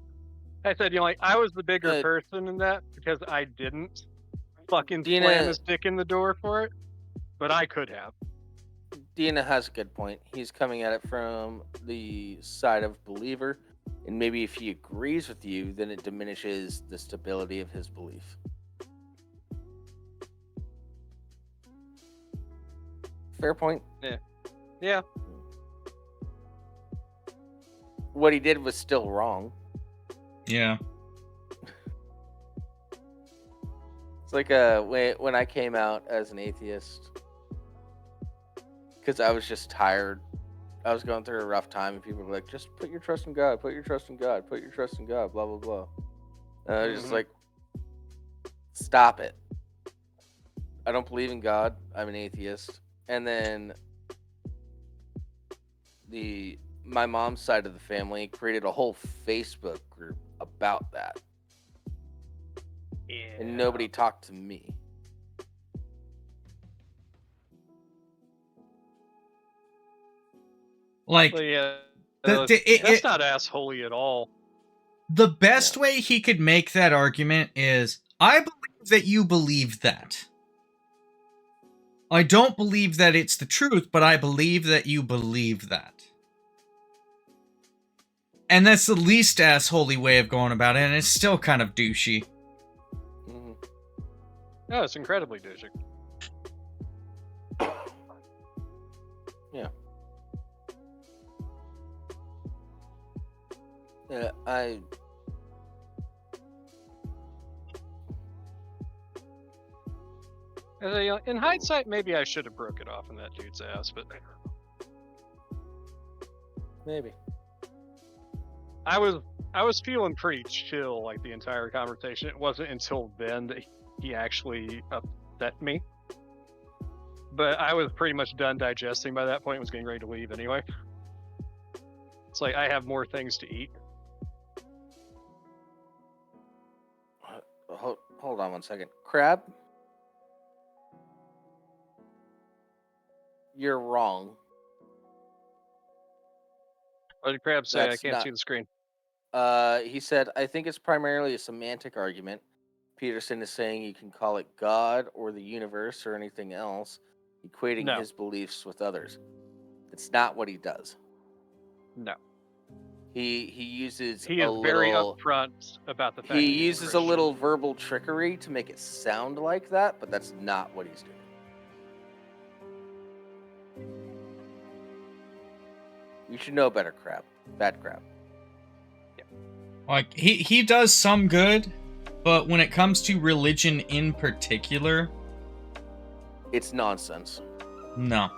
I said, I was the bigger person in that because I didn't fucking slam his dick in the door for it, but I could have. Dina has a good point. He's coming at it from the side of believer, and maybe if he agrees with you, then it diminishes the stability of his belief. Fair point. Yeah. What he did was still wrong. Yeah. It's like when I came out as an atheist, because I was just tired. I was going through a rough time, and people were like, just put your trust in God, put your trust in God, put your trust in God, blah, blah, blah. And I was just like, stop it. I don't believe in God. I'm an atheist. And then my mom's side of the family created a whole Facebook group about that. Yeah. And nobody talked to me. Like, that's not assholey at all. The best way he could make that argument is, I believe that you believe that. I don't believe that it's the truth, but I believe that you believe that. And that's the least assholey way of going about it, and it's still kind of douchey. Mm-hmm. No, it's incredibly douchey. Yeah. In hindsight, maybe I should have broke it off in that dude's ass, but maybe. I was feeling pretty chill like the entire conversation. It wasn't until then that he actually upset me. But I was pretty much done digesting by that point. Was getting ready to leave anyway. It's like I have more things to eat. Hold on one second. Crab? You're wrong. What did Crab say? I can't see the screen. He said, I think it's primarily a semantic argument. Peterson is saying you can call it God or the universe or anything else, equating his beliefs with others. It's not what he does. No. He uses he is very upfront about the fact he uses a little verbal trickery to make it sound like that, but that's not what he's doing. You should know better, Crab. Bad Crab. Yeah. Like, he does some good, but when it comes to religion in particular, it's nonsense. No.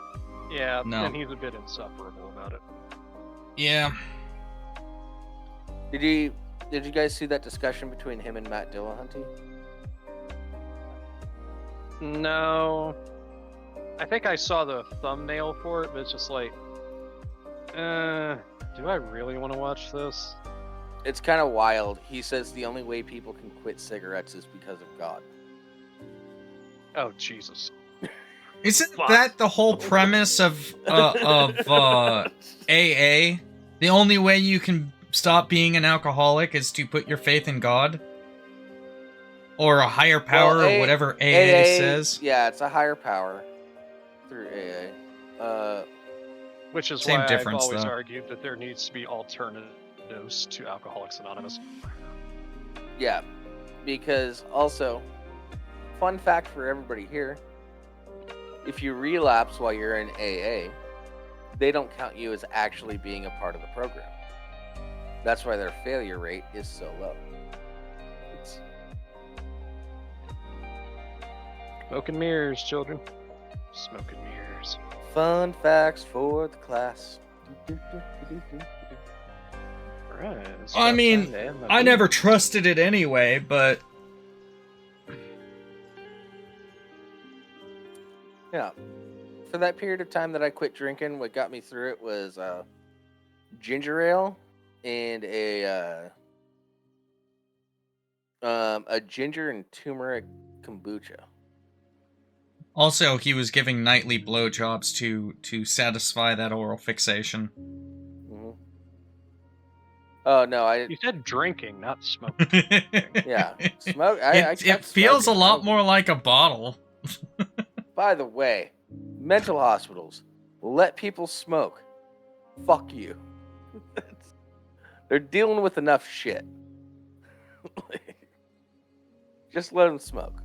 Yeah, no. And he's a bit insufferable about it. Yeah. Did you guys see that discussion between him and Matt Dillahunty? No. I think I saw the thumbnail for it, but it's just like, do I really want to watch this? It's kind of wild. He says the only way people can quit cigarettes is because of God. Oh, Jesus. Isn't that the whole premise of AA? The only way you can stop being an alcoholic is to put your faith in God? Or a higher power, or whatever AA says? Yeah, it's a higher power. through AA. Which is Same why I've difference, always though. argued that there needs to be alternatives to Alcoholics Anonymous. Yeah, because also, fun fact for everybody here, if you relapse while you're in AA, they don't count you as actually being a part of the program. That's why their failure rate is so low. It's... Smoke and mirrors, children. Smoke and mirrors. Fun facts for the class. Alright. I mean, I never trusted it anyway, but... Yeah. For that period of time that I quit drinking, what got me through it was ginger ale and a ginger and turmeric kombucha. Also, he was giving nightly blowjobs to satisfy that oral fixation. Mm-hmm. Oh no, You said drinking, not smoking. Yeah, smoke. It feels a lot more like a bottle. By the way, mental hospitals let people smoke. Fuck you. They're dealing with enough shit. Just let them smoke.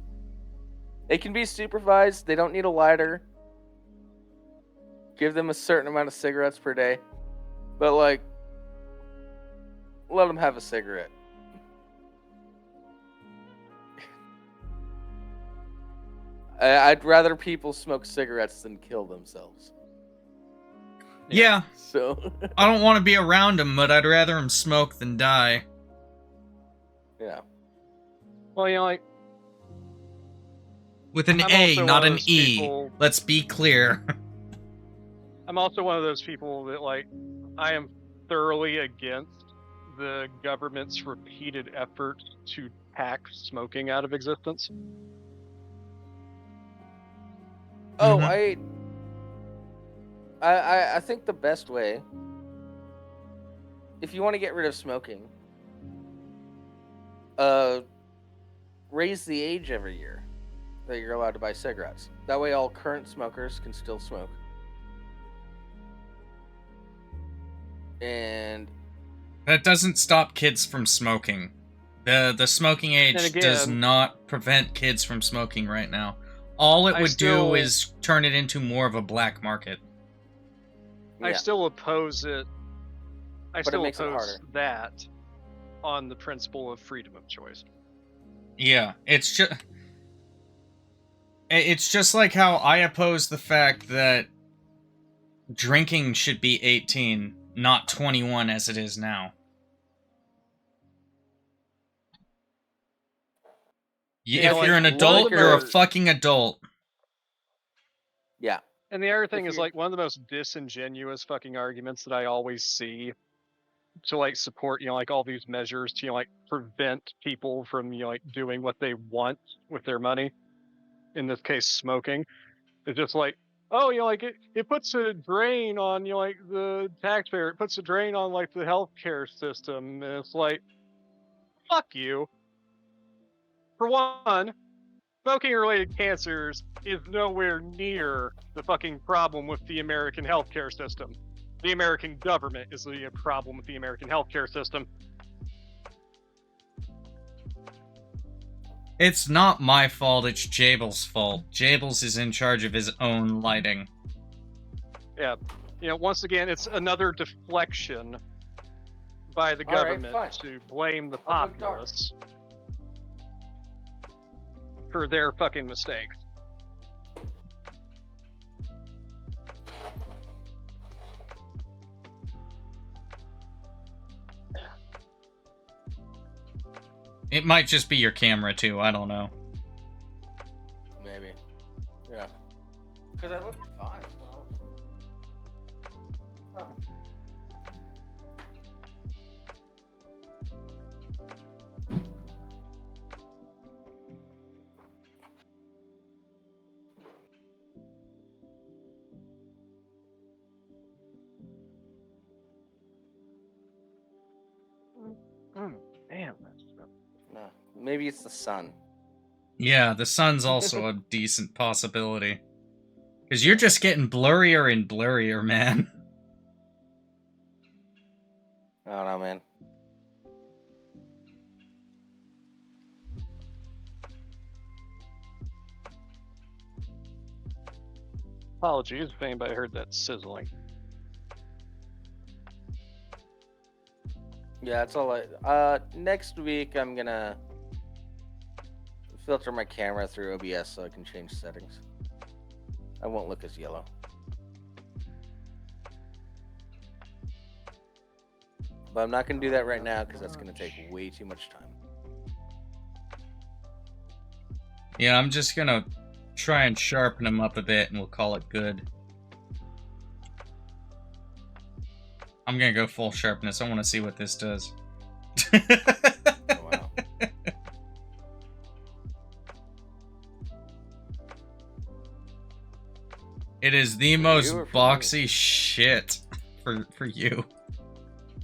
They can be supervised. They don't need a lighter. Give them a certain amount of cigarettes per day. But, like, let them have a cigarette. I'd rather people smoke cigarettes than kill themselves. Yeah. So I don't want to be around him, but I'd rather him smoke than die. Yeah. Well, you know, like... With an I'm A, also not one of an those E. people- Let's be clear. I'm also one of those people that, like, I am thoroughly against the government's repeated effort to hack smoking out of existence. Oh, Mhm. I think the best way, if you want to get rid of smoking, raise the age every year that you're allowed to buy cigarettes. That way all current smokers can still smoke. And That doesn't stop kids from smoking. The smoking age again- does not prevent kids from smoking right now. All it would do is turn it into more of a black market. I yeah. still oppose it. But it makes it oppose harder. that on the principle of freedom of choice. Yeah, it's just like how I oppose the fact that drinking should be 18, not 21 as it is now. Yeah, If like, you're an adult, you're a Latimer- fucking adult. Yeah. And the other thing is, you're- like, one of the most disingenuous fucking arguments that I always see to, like, support, you know, like, all these measures to, you know, like, prevent people from, you know, like, doing what they want with their money, in this case, smoking, is just like, oh, you know, like, it puts a drain on, you know, like, the taxpayer, it puts a drain on, like, the healthcare system, and it's like, fuck you. For one, smoking-related cancers is nowhere near the fucking problem with the American healthcare system. The American government is the problem with the American healthcare system. It's not my fault, it's Jables' fault. Jables is in charge of his own lighting. Yeah. You know, once again, it's another deflection by the All right, government fine. to blame the I'll go dark. populace for their fucking mistakes. It might just be your camera, too, I don't know. Maybe. Yeah. Because I look fine. Huh. Damn. No. Maybe it's the sun. Yeah, the sun's also a decent possibility. Because you're just getting blurrier and blurrier, man. I don't know, man. Apologies if anybody heard that sizzling. Yeah, that's all next week I'm gonna filter my camera through OBS so I can change settings. I won't look as yellow. But I'm not gonna do that right now because that's gonna take way too much time. Yeah, I'm just gonna try and sharpen them up a bit and we'll call it good. I'm gonna go full sharpness. I want to see what this does. Oh, wow. It is the For most you or for boxy shit for you.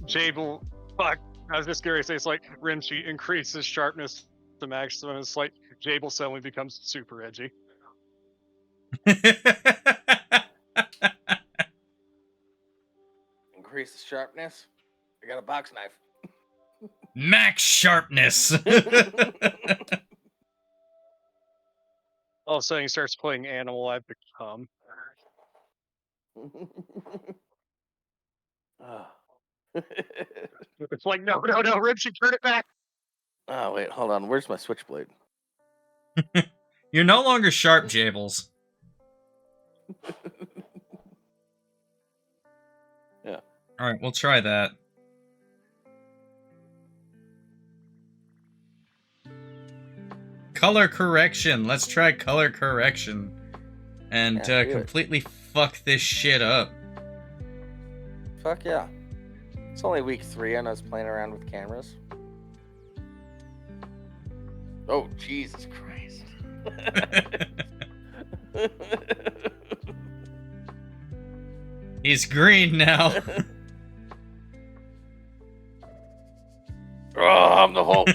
Jable, fuck. I was just curious. It's like Rimshee increases sharpness to maximum. It's like Jable suddenly becomes super edgy. Increase the sharpness. I got a box knife. Max sharpness. All of a sudden, he starts playing Animal I've Become. Oh. It's like, no, Rimshee, turn it back. Oh, wait, hold on. Where's my switchblade? You're no longer sharp, Jables. Yeah. Alright, we'll try that. Color correction. Let's try color correction. And Yeah, do it. completely fuck this shit up. Fuck yeah. It's only week 3 and I was playing around with cameras. Oh, Jesus Christ. He's green now. Oh, I'm the Hulk.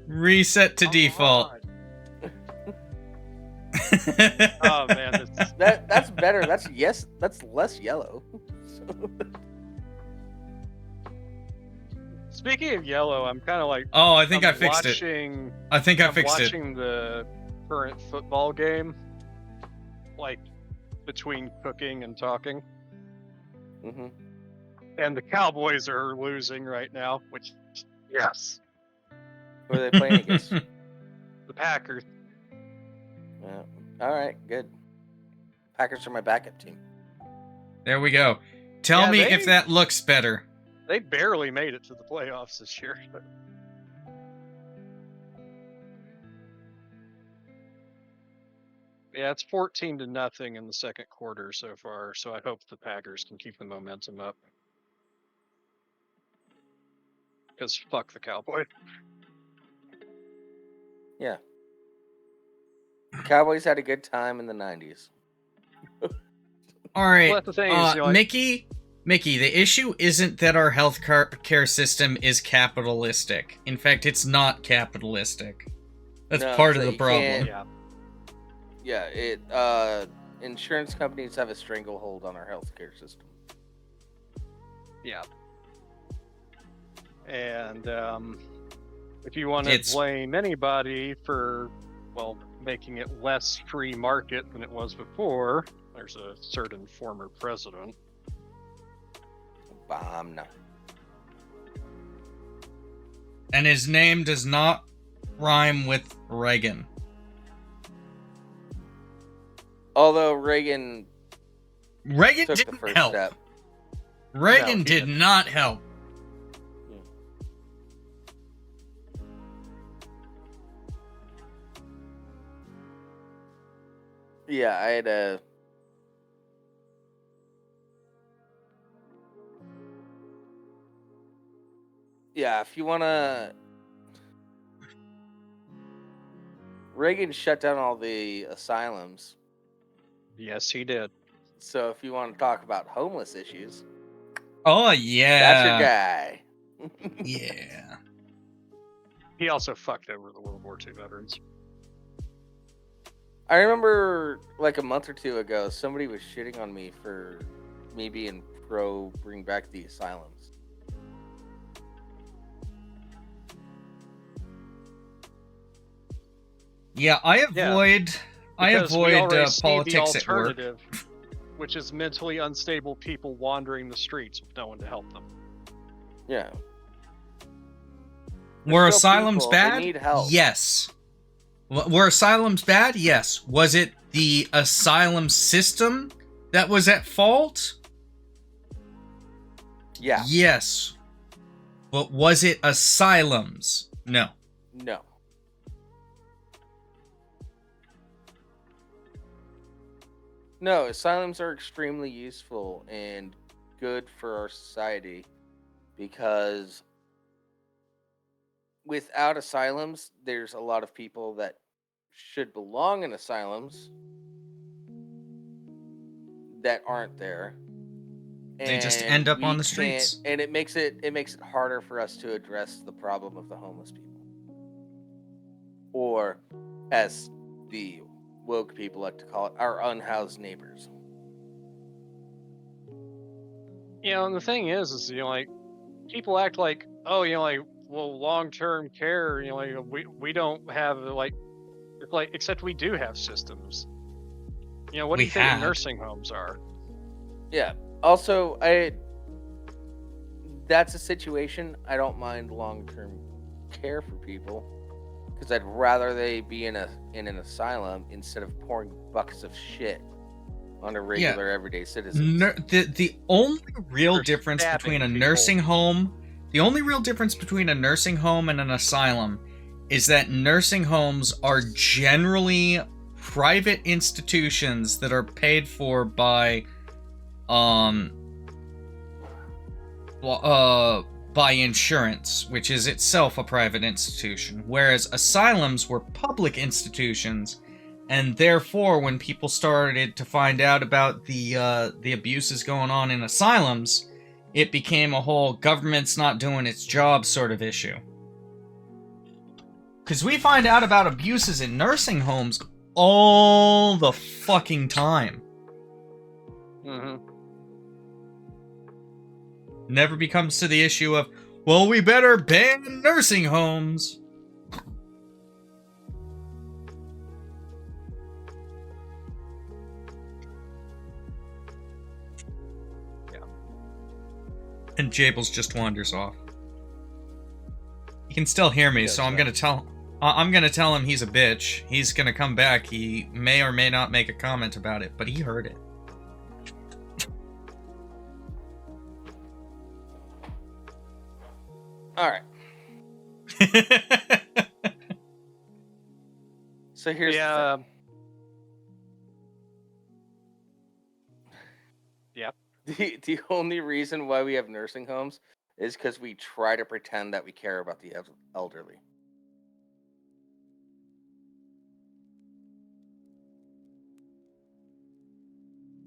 Reset to default. Oh man, That's better. That's less yellow. Speaking of yellow, I'm kind of like. Oh, I think I'm I fixed it. I think I fixed it. Watching the current football game, like between cooking and talking, Mm-hmm. and the Cowboys are losing right now. Which, yes, Who are they playing against? the Packers. Yeah. All right, good. Packers are my backup team. There we go. Tell Yeah, me they- if that looks better. They barely made it to the playoffs this year. But... Yeah, it's 14-0 in the second quarter so far. So I hope the Packers can keep the momentum up. Because fuck the Cowboys. Yeah. Cowboys had a good time in the 90s. All right, Well, that's the thing is, you know, like- Mickey, the issue isn't that our health care system is capitalistic. In fact, it's not capitalistic. That's No, part so of the you problem. can't- Yeah. Insurance companies have a stranglehold on our healthcare system. Yeah. And if you want to blame anybody for, well, making it less free market than it was before, there's a certain former president. Obama. And his name does not rhyme with Reagan. Although Reagan took the didn't first help. step. Reagan No, he did didn't. not help. Yeah, I had a... Yeah, if you want to... Reagan shut down all the asylums. Yes, he did. So if you want to talk about homeless issues, Oh, yeah. that's your guy. Yeah. He also fucked over the World War II veterans. I remember like a month or two ago, somebody was shitting on me for me being pro bring back the asylums. Yeah, I avoid Because we already see politics the at work. alternative, which is mentally unstable people wandering the streets with no one to help them. Yeah. Were They're still asylums people, bad? They need help. Yes. Were asylums bad? Yes. Was it the asylum system that was at fault? Yeah. Yes. But was it asylums? No. No. No, asylums are extremely useful and good for our society because without asylums, there's a lot of people that should belong in asylums that aren't there. They just And end up we on the can't- streets. And it makes it harder for us to address the problem of the homeless people. Or as the woke people like to call it, our unhoused neighbors. You know, and the thing is, you know, like, people act like, oh, you know, like, well, long-term care, you know, like, we don't have, like, except we do have systems. You know, what do you think nursing homes are? Yeah. Also, that's a situation I don't mind long-term care for people because I'd rather they be in an asylum instead of pouring buckets of shit on a regular everyday citizen. The only real difference between a nursing home, the only real difference between a nursing home and an asylum is that nursing homes are generally private institutions that are paid for by by insurance, which is itself a private institution, whereas asylums were public institutions, and therefore when people started to find out about the abuses going on in asylums, it became a whole government's not doing its job sort of issue. Because we find out about abuses in nursing homes all the fucking time. Mm-hmm. Never becomes to the issue of, well, we better ban nursing homes. Yeah. And Jables just wanders off. He can still hear me, so I'm gonna tell him he's a bitch. He's gonna come back. He may or may not make a comment about it, but he heard it. All right. So here's the thing. Yep. The only reason why we have nursing homes is because we try to pretend that we care about the elderly.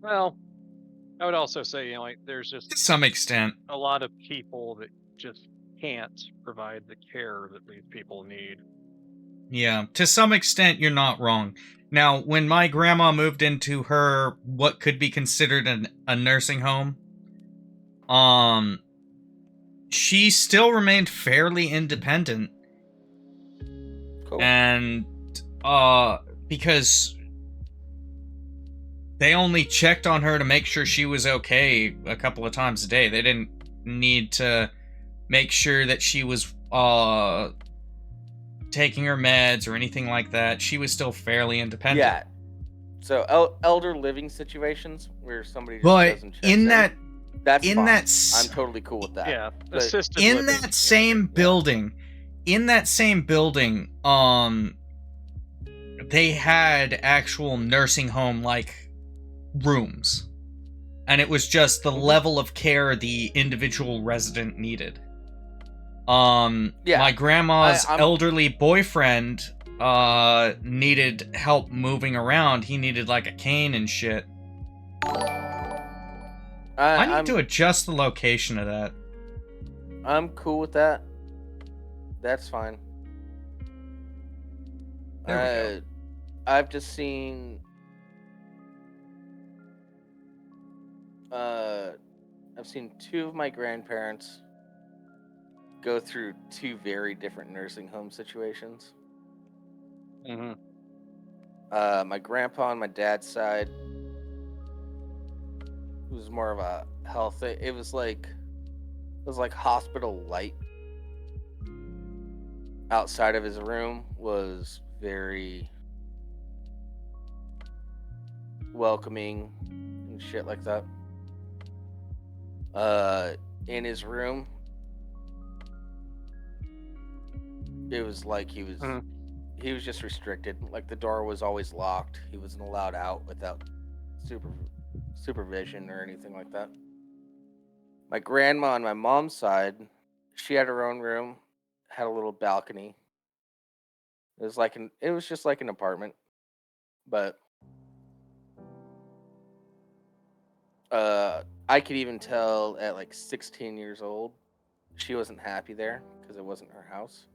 Well, I would also say, you know, like, there's just to some extent a lot of people that just can't provide the care that these people need. Yeah, to some extent you're not wrong. Now, when my grandma moved into her what could be considered a nursing home, she still remained fairly independent. Cool. And because they only checked on her to make sure she was okay a couple of times a day. They didn't need to make sure that she was taking her meds or anything like that. She was still fairly independent. Yeah. So elder living situations where somebody just doesn't check in that that's in fine. that I'm totally cool with that. Yeah, But assisted in living. that same building, they had actual nursing home like rooms, and it was just the level of care the individual resident needed. My grandma's elderly boyfriend needed help moving around. He needed like a cane and shit. I need to adjust the location of that. I'm cool with that. That's fine. There we go. I've just seen I've seen two of my grandparents go through two very different nursing home situations. Mm-hmm. My grandpa on my dad's side was more of a health thing. It was like hospital light. Outside of his room was very welcoming and shit like that. In his room, it was like he was just restricted. Like the door was always locked. He wasn't allowed out without supervision or anything like that. My grandma on my mom's side, she had her own room, had a little balcony. It was just like an apartment, but I could even tell at like 16 years old, she wasn't happy there because it wasn't her house.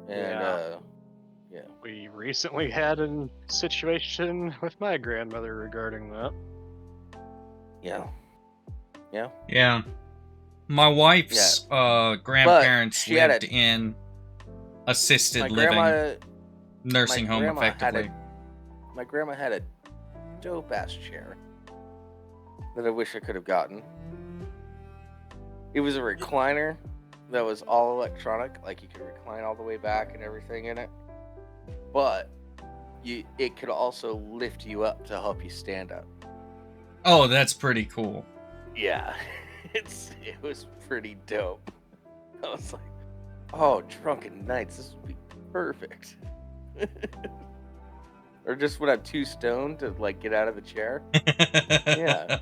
And yeah. We recently had a situation with my grandmother regarding that. Yeah. Yeah. My wife's grandparents lived in assisted living nursing home, effectively. My grandma had a dope ass chair that I wish I could have gotten. It was a recliner that was all electronic, like you could recline all the way back and everything in it. But it could also lift you up to help you stand up. Oh, that's pretty cool. Yeah. It was pretty dope. I was like, oh, drunken nights, this would be perfect. Or just when I'm too stoned to like get out of the chair. Yeah.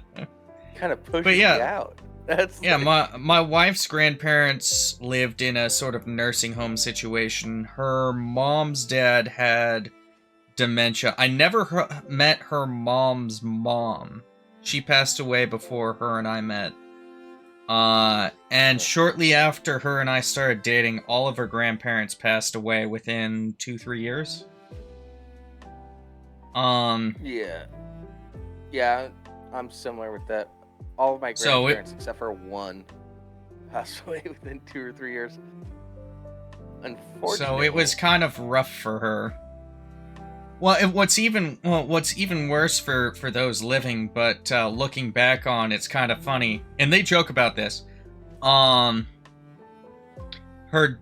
Kind of pushes you out. That's my wife's grandparents lived in a sort of nursing home situation. Her mom's dad had dementia. I never met her mom's mom. She passed away before her and I met. And shortly after her and I started dating, all of her grandparents passed away within 2-3 years. Yeah, I'm similar with that. All of my grandparents, except for one, passed away within 2 or 3 years. Unfortunately. So it was kind of rough for her. Well, what's even worse for those living, but looking back on, it's kind of funny, and they joke about this. Her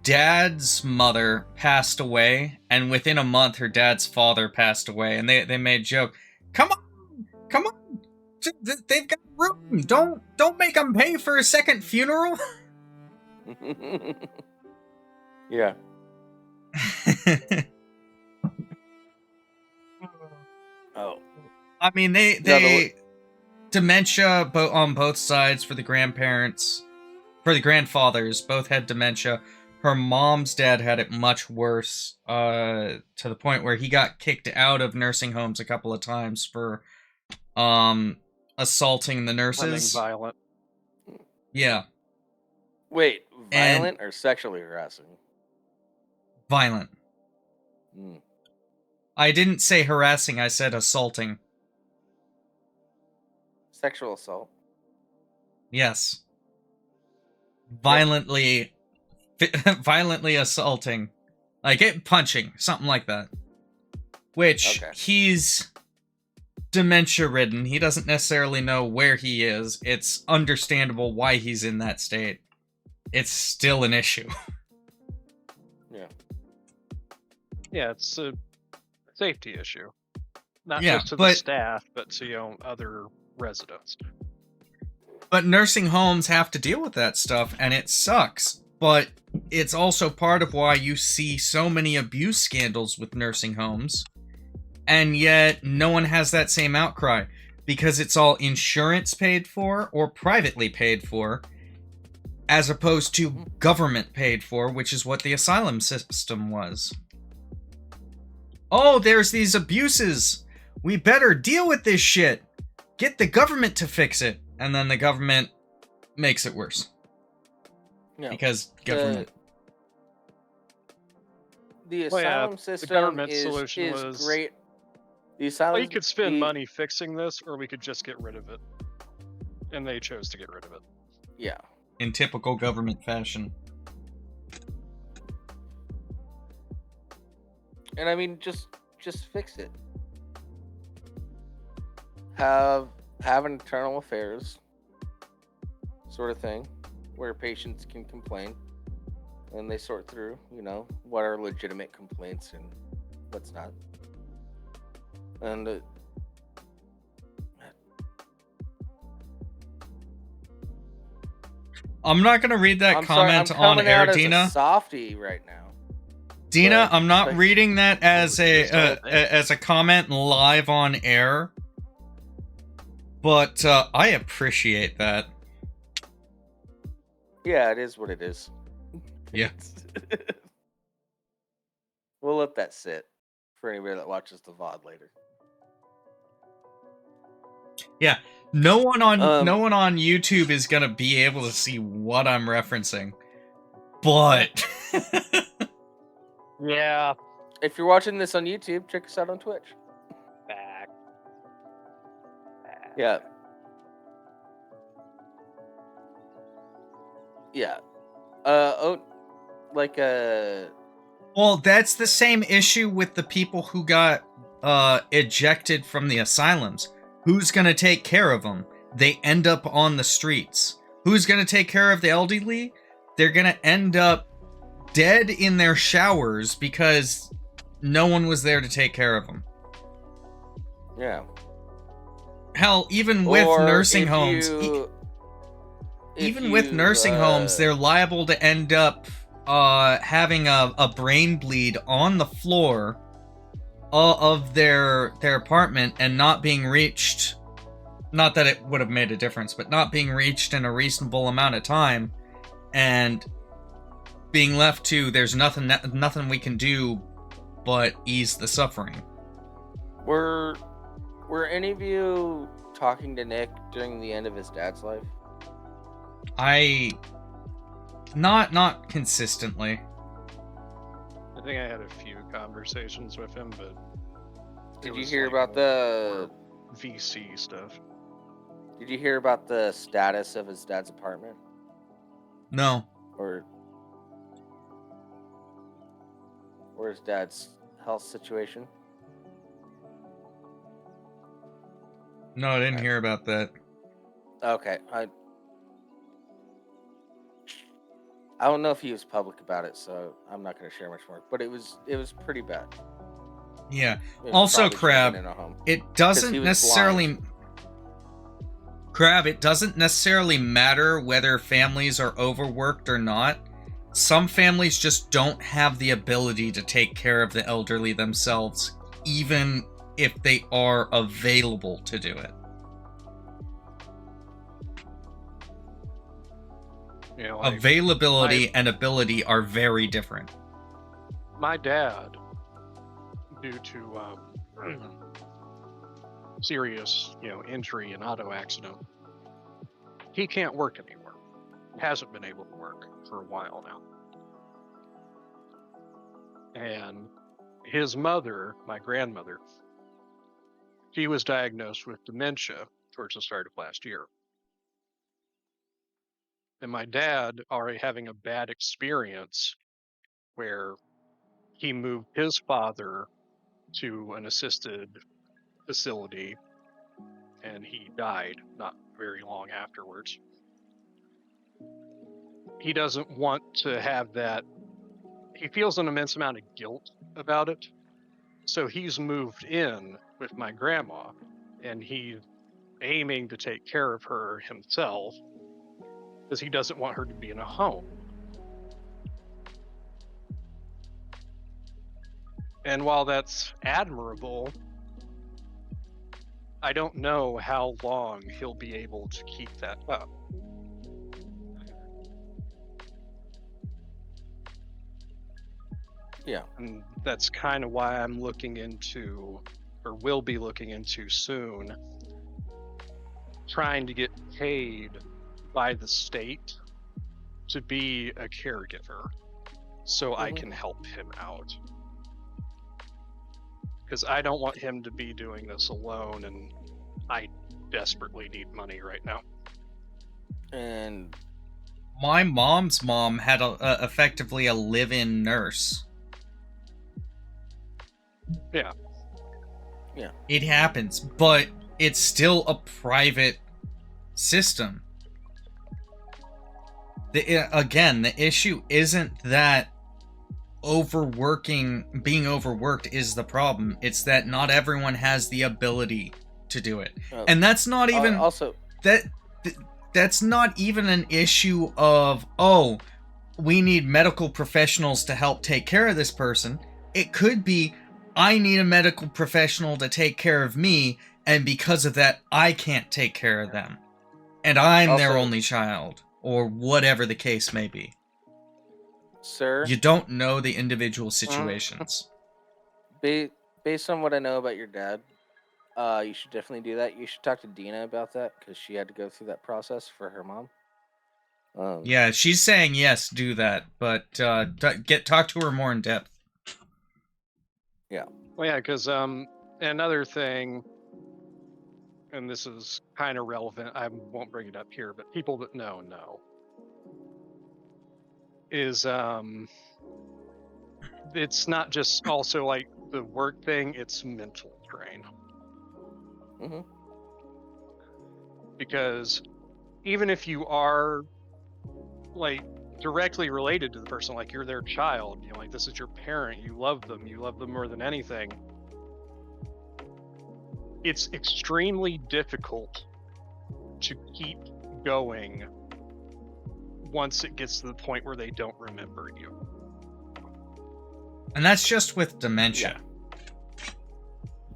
dad's mother passed away, and within a month, her dad's father passed away, and they made a joke. Come on, they've got room. Don't make them pay for a second funeral. Yeah. Oh. I mean, they dementia on both sides for the grandparents, for the grandfathers, both had dementia. Her mom's dad had it much worse, to the point where he got kicked out of nursing homes a couple of times for assaulting the nurses. Running violent. Yeah. Wait, violent or sexually harassing? Violent. I didn't say harassing, I said assaulting. Sexual assault. Yes. Violently assaulting. Like punching, something like that. Which, he's dementia-ridden. He doesn't necessarily know where he is. It's understandable why he's in that state. It's still an issue. Yeah, it's a safety issue. Not just to the staff, but to other residents. But nursing homes have to deal with that stuff, and it sucks. But it's also part of why you see so many abuse scandals with nursing homes, and yet no one has that same outcry, because it's all insurance paid for or privately paid for, as opposed to government paid for, which is what the asylum system was. Oh, there's these abuses. We better deal with this shit. Get the government to fix it. And then the government makes it worse. Yeah. Because government. the Well, yeah, asylum the system government is solution is was, great. The well, asylum you could spend the money fixing this, or we could just get rid of it. And they chose to get rid of it. yeah. In typical government fashion. And I mean, just fix it. Have internal affairs sort of thing, where patients can complain, and they sort through, what are legitimate complaints and what's not. And I'm not gonna read that I'm sorry, I'm comment on coming air, out as Dina. a softie right now. Dina, but, I'm not like, reading that as just all day. as a comment live on air. But I appreciate that. Yeah, it is what it is. Yeah. We'll let that sit for anybody that watches the VOD later. Yeah. No one on YouTube is gonna be able to see what I'm referencing. But Yeah. If you're watching this on YouTube, check us out on Twitch. Back. Yeah. Yeah. well, that's the same issue with the people who got ejected from the asylums. Who's gonna take care of them? They end up on the streets. Who's gonna take care of the elderly? They're gonna end up dead in their showers because no one was there to take care of them. Yeah. Hell, even with Or nursing if homes, you- even if with you, nursing homes, they're liable to end up having a brain bleed on the floor of their apartment and not being reached. Not that it would have made a difference, but not being reached in a reasonable amount of time, and being left to there's nothing we can do but ease the suffering. Were any of you talking to Nick during the end of his dad's life? Not consistently. I think I had a few conversations with him, but Did you hear about the VC stuff? Did you hear about the status of his dad's apartment? No. Or his dad's health situation? No, I didn't hear about that. Okay, I don't know if he was public about it, so I'm not going to share much more. But it was pretty bad. Yeah. It Also, probably should've Crab, been in a home. it 'Cause doesn't he was necessarily... blind. Crab, it doesn't necessarily matter whether families are overworked or not. Some families just don't have the ability to take care of the elderly themselves, even if they are available to do it. You know, like, Availability and ability are very different. my dad, due to serious, injury and auto accident, he can't work anymore. Hasn't been able to work for a while now. And his mother, my grandmother, she was diagnosed with dementia towards the start of last year. And my dad, already having a bad experience where he moved his father to an assisted facility and he died not very long afterwards. He doesn't want to have that. He feels an immense amount of guilt about it. So he's moved in with my grandma and he's aiming to take care of her himself because he doesn't want her to be in a home. And while that's admirable, I don't know how long he'll be able to keep that up. Yeah. And that's kind of why I'm looking into, or will be looking into soon, trying to get paid by the state to be a caregiver so I can help him out. because I don't want him to be doing this alone, and I desperately need money right now. And my mom's mom had effectively a live-in nurse. Yeah. It happens, but it's still a private system. Again, the issue isn't that being overworked is the problem. It's that not everyone has the ability to do it. And that's not even that's not even an issue of, oh, we need medical professionals to help take care of this person. It could be, I need a medical professional to take care of me, and because of that, I can't take care of them. And I'm their only child, or whatever the case may be. Sir? You don't know the individual situations. Based on what I know about your dad, you should definitely do that. You should talk to Dina about that, because she had to go through that process for her mom. Yeah, she's saying yes, do that, but talk to her more in depth. Yeah. Well, yeah, because another thing, and this is kind of relevant, I won't bring it up here, but people that know, is it's not just also like the work thing, it's mental strain. Mm-hmm. Because even if you are like directly related to the person, like you're their child, you know, like this is your parent, you love them more than anything, it's extremely difficult to keep going once it gets to the point where they don't remember you. And that's just with dementia. Yeah.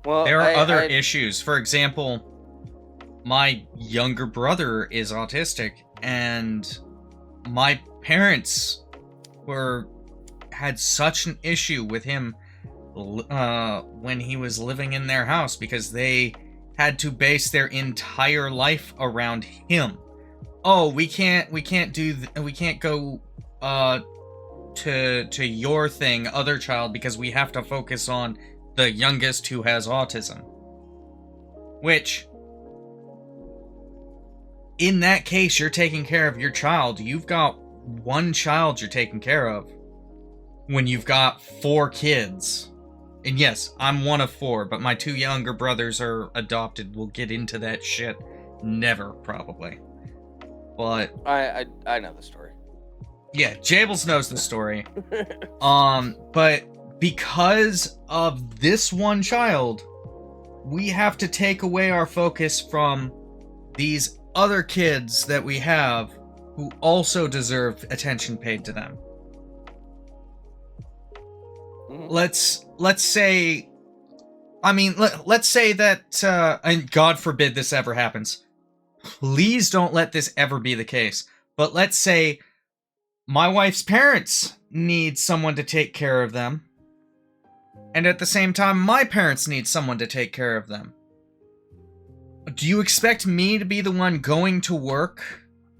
Well, there are other issues. For example, my younger brother is autistic, and my parents had such an issue with him when he was living in their house, because they had to base their entire life around him. Oh, we can't go to your thing, other child, because we have to focus on the youngest who has autism. Which, in that case, you're taking care of your child. You've got one child you're taking care of when you've got 4 kids. And yes, I'm one of 4, but my 2 younger brothers are adopted. We'll get into that shit. Never, probably. But I know the story. Yeah, Jables knows the story. But because of this one child, we have to take away our focus from these other kids that we have who also deserve attention paid to them. Mm-hmm. Let's say, let's say that, and God forbid this ever happens. Please don't let this ever be the case. But let's say my wife's parents need someone to take care of them, and at the same time, my parents need someone to take care of them. Do you expect me to be the one going to work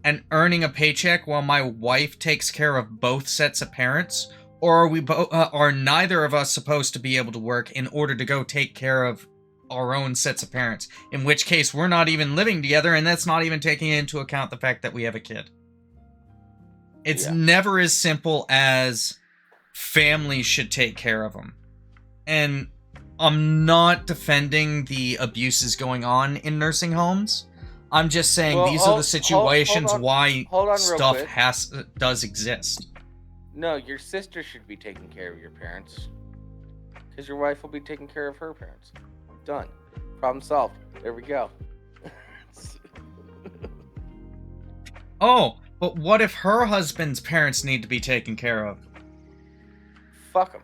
and earning a paycheck while my wife takes care of both sets of parents? Or are neither of us supposed to be able to work in order to go take care of our own sets of parents? In which case, we're not even living together, and that's not even taking into account the fact that we have a kid. It's never as simple as families should take care of them. And I'm not defending the abuses going on in nursing homes. I'm just saying these are the situations why stuff does exist. No, your sister should be taking care of your parents, because your wife will be taking care of her parents. Done. Problem solved. There we go. Oh, but what if her husband's parents need to be taken care of? Fuck them.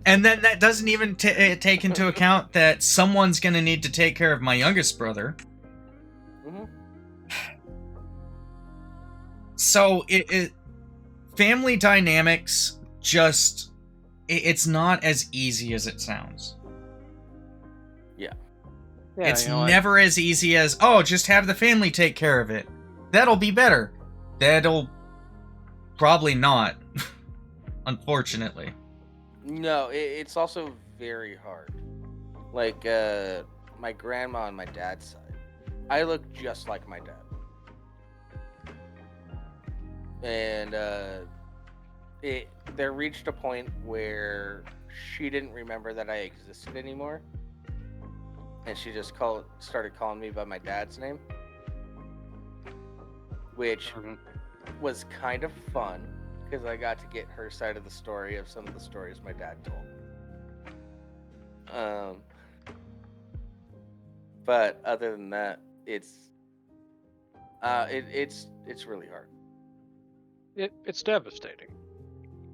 And then that doesn't even take into account that someone's going to need to take care of my youngest brother. Mm-hmm. So family dynamics just, it's not as easy as it sounds. Yeah. It's never as easy as, oh, just have the family take care of it. That'll be better. That'll probably not, unfortunately. No, it's also very hard. Like, my grandma on my dad's side, I look just like my dad. And, there reached a point where she didn't remember that I existed anymore. And she just started calling me by my dad's name. Which was kind of fun, because I got to get her side of the story of some of the stories my dad told. But other than that, it's really hard. It's devastating.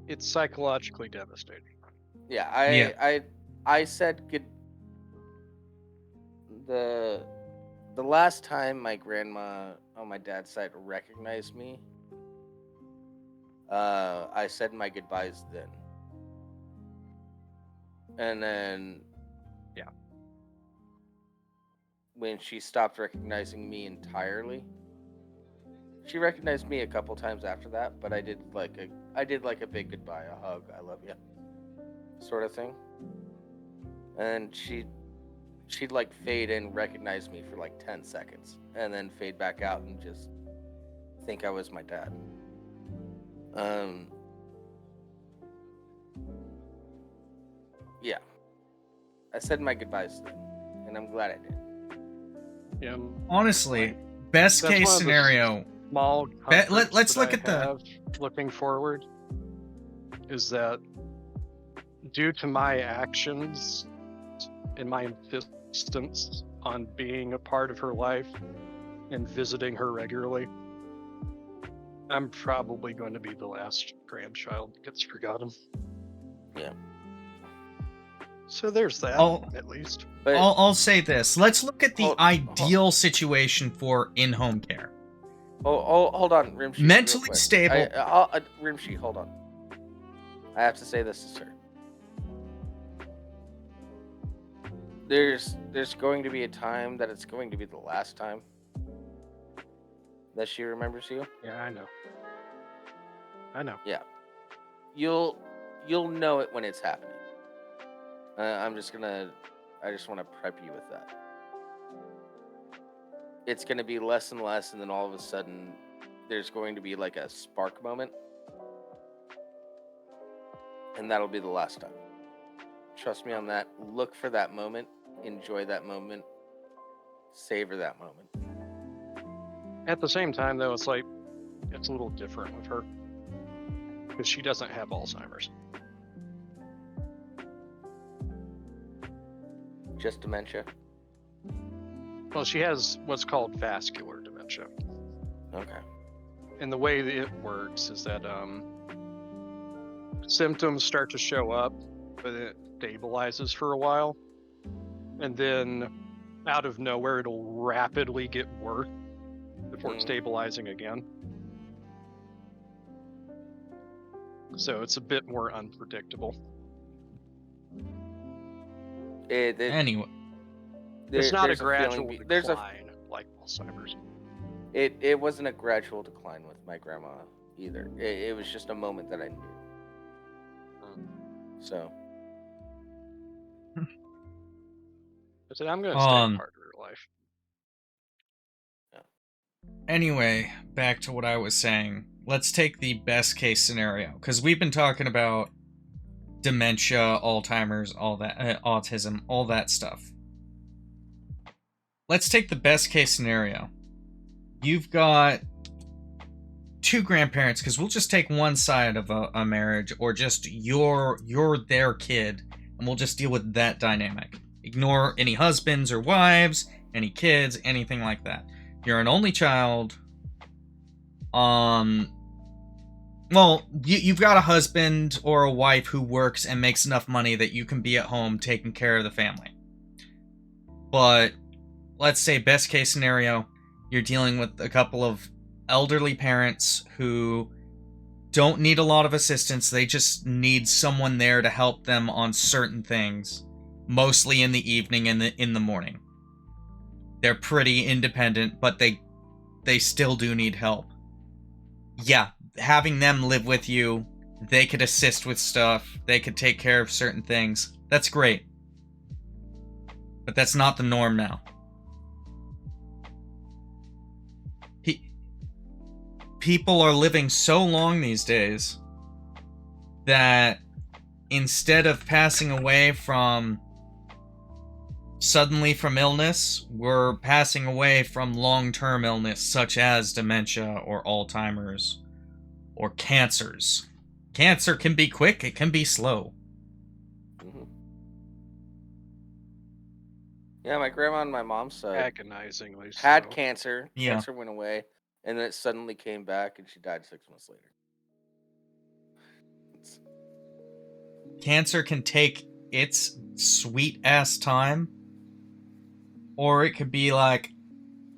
It's psychologically devastating. Yeah, I said good. The last time my grandma on my dad's side recognized me, I said my goodbyes then. And then, yeah, when she stopped recognizing me entirely, she recognized me a couple times after that, but I did like a big goodbye, a hug, I love you, sort of thing. And she'd like fade in, recognize me for like 10 seconds, and then fade back out and just think I was my dad. Yeah. I said my goodbyes then, and I'm glad I did. Yeah. Honestly, best case scenario. Small let's look at the looking forward is that due to my actions and my insistence on being a part of her life and visiting her regularly, I'm probably going to be the last grandchild that gets forgotten. Yeah. So there's that, at least. But I'll say this. Let's look at the ideal situation for in-home care. Hold on, Rimshee. Mentally stable. Rimshee, hold on. I have to say this to her. There's going to be a time that it's going to be the last time that she remembers you. Yeah, I know. Yeah. You'll know it when it's happening. I just want to prep you with that. It's going to be less and less, and then all of a sudden, there's going to be like a spark moment. And that'll be the last time. Trust me on that. Look for that moment. Enjoy that moment. Savor that moment. At the same time, though, it's like, it's a little different with her. Because she doesn't have Alzheimer's. Just dementia? Well, she has what's called vascular dementia. Okay. And the way that it works is that symptoms start to show up, but it stabilizes for a while. And then out of nowhere, it'll rapidly get worse before stabilizing again. So it's a bit more unpredictable. Anyway. It's not a gradual decline like Alzheimer's. It wasn't a gradual decline with my grandma either. It was just a moment that I knew. So. I said, I'm going to stay a part of her life. Yeah. Anyway, back to what I was saying. Let's take the best case scenario, because we've been talking about dementia, Alzheimer's, all that, autism, all that stuff. Let's take the best case scenario. You've got two grandparents, because we'll just take one side of a marriage, or just you're their kid, and we'll just deal with that dynamic. Ignore any husbands or wives, any kids, anything like that. You're an only child. Well, you've got a husband or a wife who works and makes enough money that you can be at home taking care of the family. But let's say best case scenario, you're dealing with a couple of elderly parents who don't need a lot of assistance. They just need someone there to help them on certain things, mostly in the evening and in the morning. They're pretty independent, but they still do need help. Yeah, having them live with you, they could assist with stuff, they could take care of certain things. That's great. But that's not the norm now. People are living so long these days that instead of passing away suddenly from illness, we're passing away from long-term illness such as dementia or Alzheimer's or cancers. Cancer can be quick, it can be slow. Mm-hmm. Yeah, my grandma on my mom's side Agonizingly had slow. cancer. Yeah. Cancer went away, and then it suddenly came back, and she died 6 months later. Cancer can take its sweet-ass time, or it could be like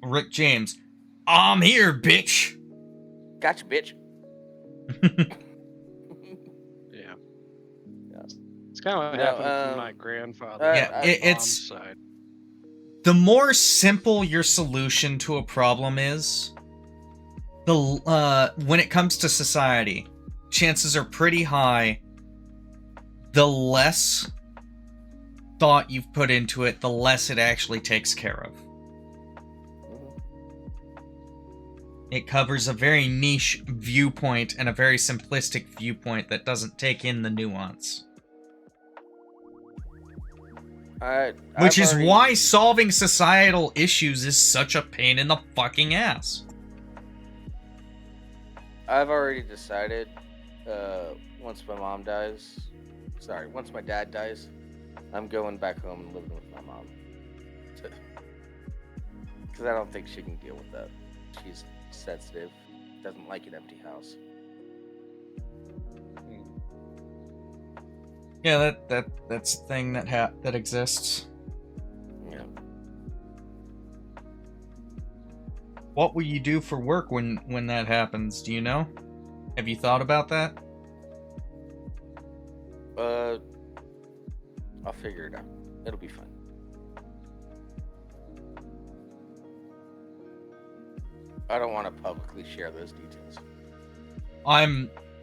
Rick James, I'm here, bitch! Gotcha, bitch. Yeah. It's kind of what No, happened with my grandfather. yeah, on my it's- mom's side. The more simple your solution to a problem is, when it comes to society, chances are pretty high the less thought you've put into it, the less it actually takes care of. It covers a very niche viewpoint and a very simplistic viewpoint that doesn't take in the nuance. Which is why solving societal issues is such a pain in the fucking ass. I've already decided, once my dad dies, I'm going back home and living with my mom. Because I don't think she can deal with that. She's sensitive, doesn't like an empty house. Yeah, that's a thing that exists. Yeah. What will you do for work when that happens? Do you know? Have you thought about that? I'll figure it out. It'll be fun. I don't want to publicly share those details.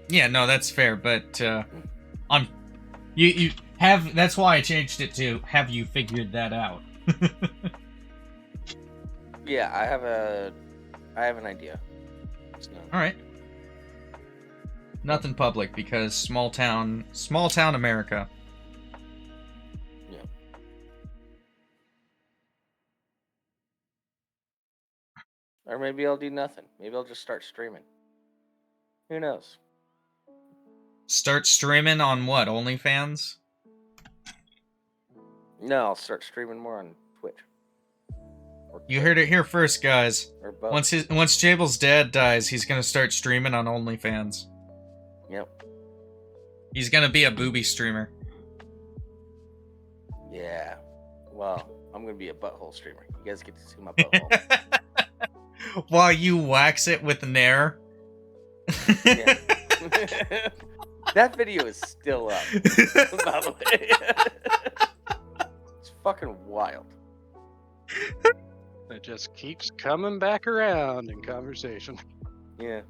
Yeah, no, that's fair, but you have, that's why I changed it to have you figured that out. Yeah, I have an idea. All right. Nothing public because small town America. Yeah. Or maybe I'll do nothing. Maybe I'll just start streaming. Who knows? Start streaming on what? OnlyFans? No, I'll start streaming more on Twitch. You heard it here first, guys. Or both. Once Jables' dad dies, he's gonna start streaming on OnlyFans. Yep. He's gonna be a booby streamer. Yeah. Well, I'm gonna be a butthole streamer. You guys get to see my butthole. While you wax it with Nair. Yeah. That video is still up, by the way. It's fucking wild. It just keeps coming back around in conversation. Yeah.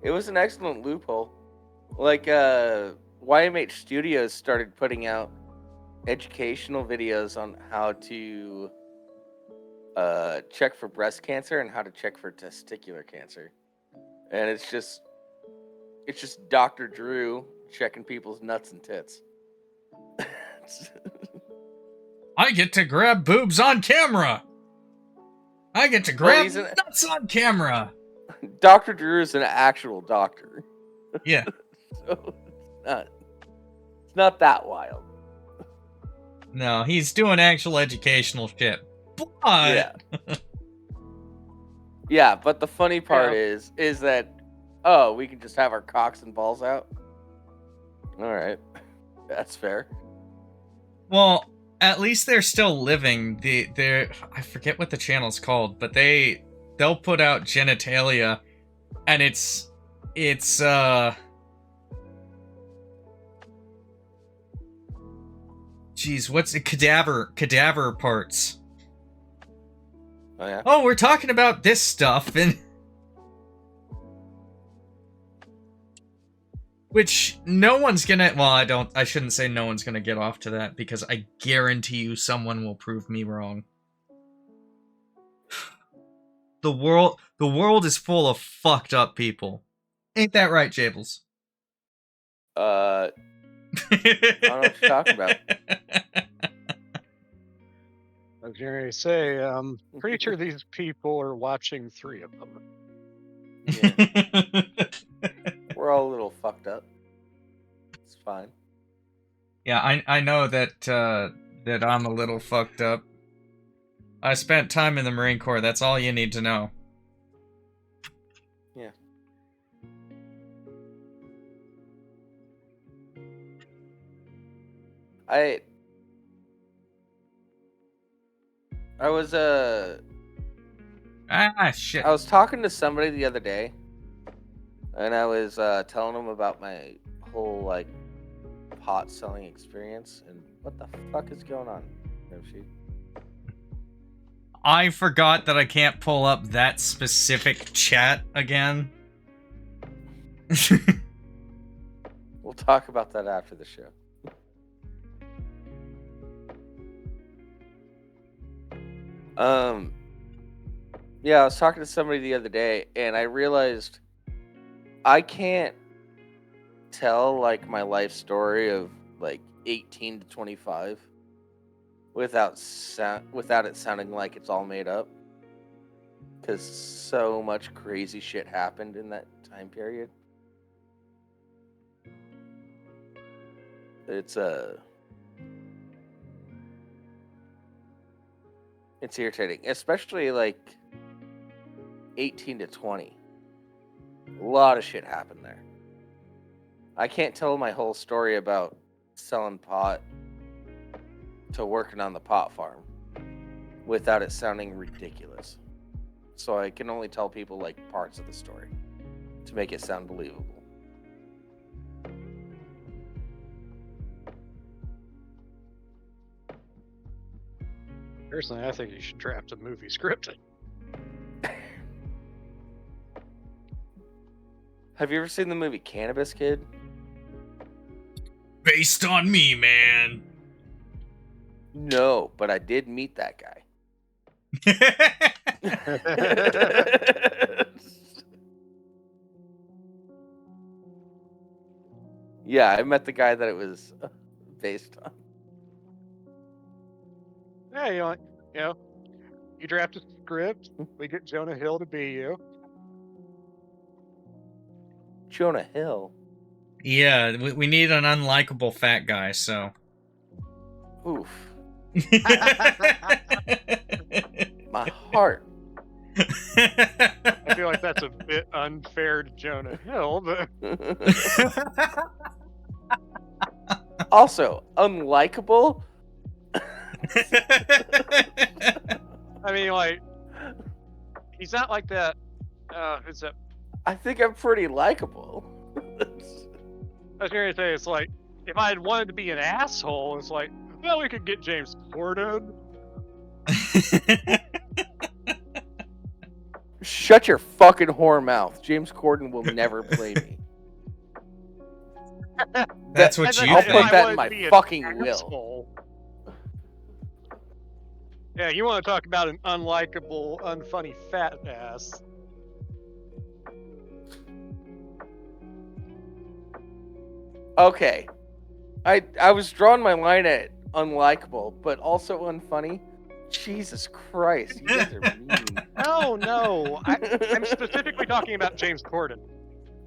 It was an excellent loophole. Like, YMH Studios started putting out educational videos on how to check for breast cancer and how to check for testicular cancer. And it's just Dr. Drew checking people's nuts and tits. I get to grab boobs on camera. I get to grab he's nuts on camera. Dr. Drew is an actual doctor. Yeah. So it's not that wild. No, he's doing actual educational shit. But Yeah. Yeah, but the funny part is that, we can just have our cocks and balls out. All right. That's fair. well, at least they're still living. They're I forget what the channel's called, but they'll put out genitalia, and it's geez, what's it? Cadaver parts. Oh yeah. Oh, we're talking about this stuff, and Which no one's gonna. Well, I shouldn't say no one's gonna get off to that because I guarantee you someone will prove me wrong. The world is full of fucked up people. Ain't that right, Jables? I don't know what you're talking about. I was going to say, pretty sure these people are watching 3 of them. Yeah. We're all a little fucked up. It's fine. Yeah, I know that that I'm a little fucked up. I spent time in the Marine Corps. That's all you need to know. Yeah. I was Shit. I was talking to somebody the other day, and I was telling them about my whole like pot selling experience, and what the fuck is going on, Rimshee? I forgot that I can't pull up that specific chat again. We'll talk about that after the show. Yeah, I was talking to somebody the other day, and I realized I can't tell like my life story of like 18 to 25 without it sounding like it's all made up, because so much crazy shit happened in that time period. It's irritating, especially like 18 to 20. A lot of shit happened there. I can't tell my whole story about selling pot to working on the pot farm without it sounding ridiculous. So I can only tell people like parts of the story to make it sound believable. Personally, I think you should draft a movie script. Have you ever seen the movie Cannabis Kid? Based on me, man. No, but I did meet that guy. Yeah, I met the guy that it was based on. Yeah, you draft a script. We get Jonah Hill to be you. Jonah Hill? Yeah, we need an unlikable fat guy, so. Oof. My heart. I feel like that's a bit unfair to Jonah Hill, but Also, unlikable? I mean, like, he's not like that. Who's that? I think I'm pretty likable. I was going to say, it's like, if I had wanted to be an asshole, it's like, well, we could get James Corden. Shut your fucking whore mouth. James Corden will never play me. That's what you I'll think. put that in my fucking will. Yeah, you want to talk about an unlikable, unfunny fat ass. Okay. I was drawing my line at unlikable, but also unfunny. Jesus Christ, you guys are mean. No. I'm specifically talking about James Corden.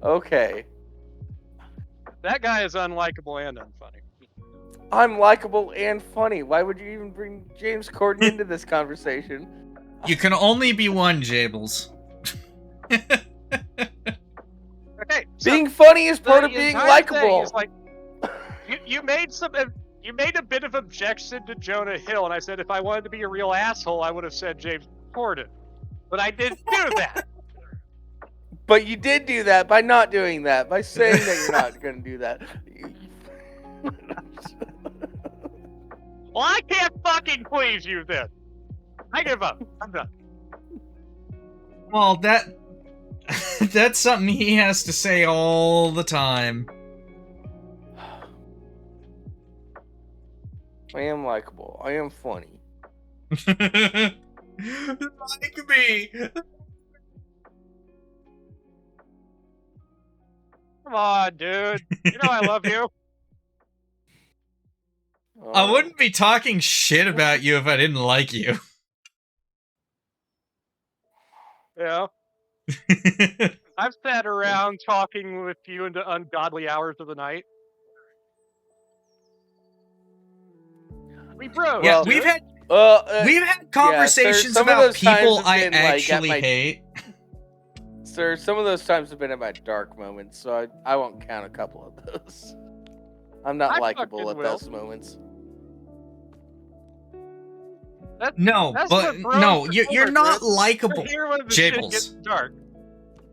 Okay. That guy is unlikable and unfunny. I'm likable and funny. Why would you even bring James Corden into this conversation? You can only be one, Jables. Okay, so being funny is part of being likable. Like, you made a bit of objection to Jonah Hill, and I said if I wanted to be a real asshole, I would have said James Corden. But I didn't do that. But you did do that by not doing that, by saying that you're not going to do that. Well, I can't fucking please you then. I give up. I'm done. Well, that's something he has to say all the time. I am likable. I am funny. Like me. Come on, dude. You know I love you. I wouldn't be talking shit about you if I didn't like you. Yeah. I've sat around talking with you into ungodly hours of the night. We bros. Yeah, dude. we've had conversations about people I actually hate. Sir, some of those times have been at my dark moments, so I won't count a couple of those. I'm not likable at those moments. No, but no, you're not likable, Jables. Dark.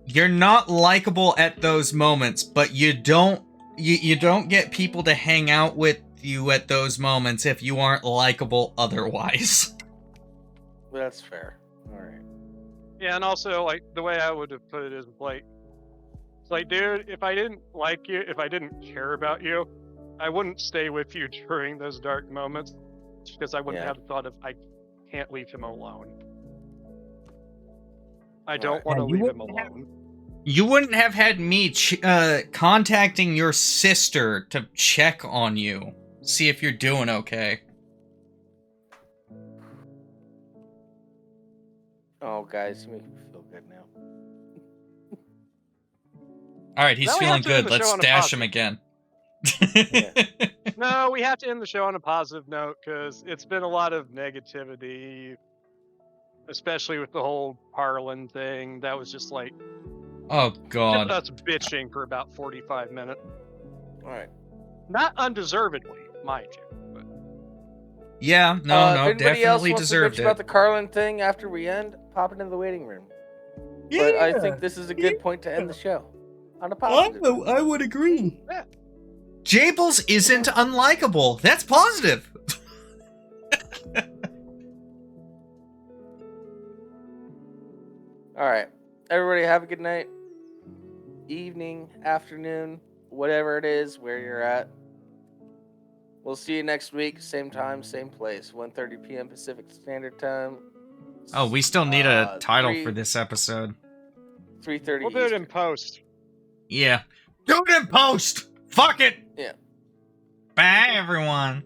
You're not likable at those moments, but you don't get people to hang out with you at those moments if you aren't likable otherwise. That's fair. All right. Yeah, and also like the way I would have put it is like, it's like, dude, if I didn't like you, if I didn't care about you, I wouldn't stay with you during those dark moments because I wouldn't have the thought of I can't leave him alone. I don't want to leave him alone. You wouldn't have had me contacting your sister to check on you, see if you're doing okay. Oh, guys, you make me feel good now. Alright, he's feeling good. Let's dash him again. No, we have to end the show on a positive note because it's been a lot of negativity, especially with the whole Carlin thing. That was just like, oh god, just us bitching for about 45 minutes. All right, not undeservedly, mind you. But... yeah, no, definitely deserved it. About the Carlin thing after we end, pop into the waiting room. Yeah, but I think this is a good point to end the show on a positive. I would agree. Yeah. Jables isn't unlikable. That's positive. All right. Everybody have a good night, evening, afternoon, whatever it is, where you're at. We'll see you next week, same time, same place, 1:30 p.m. Pacific Standard Time. Oh, we still need a title for this episode. 3:30 We'll do it in post. Yeah. Do it in post! Fuck it! Yeah. Bye, everyone.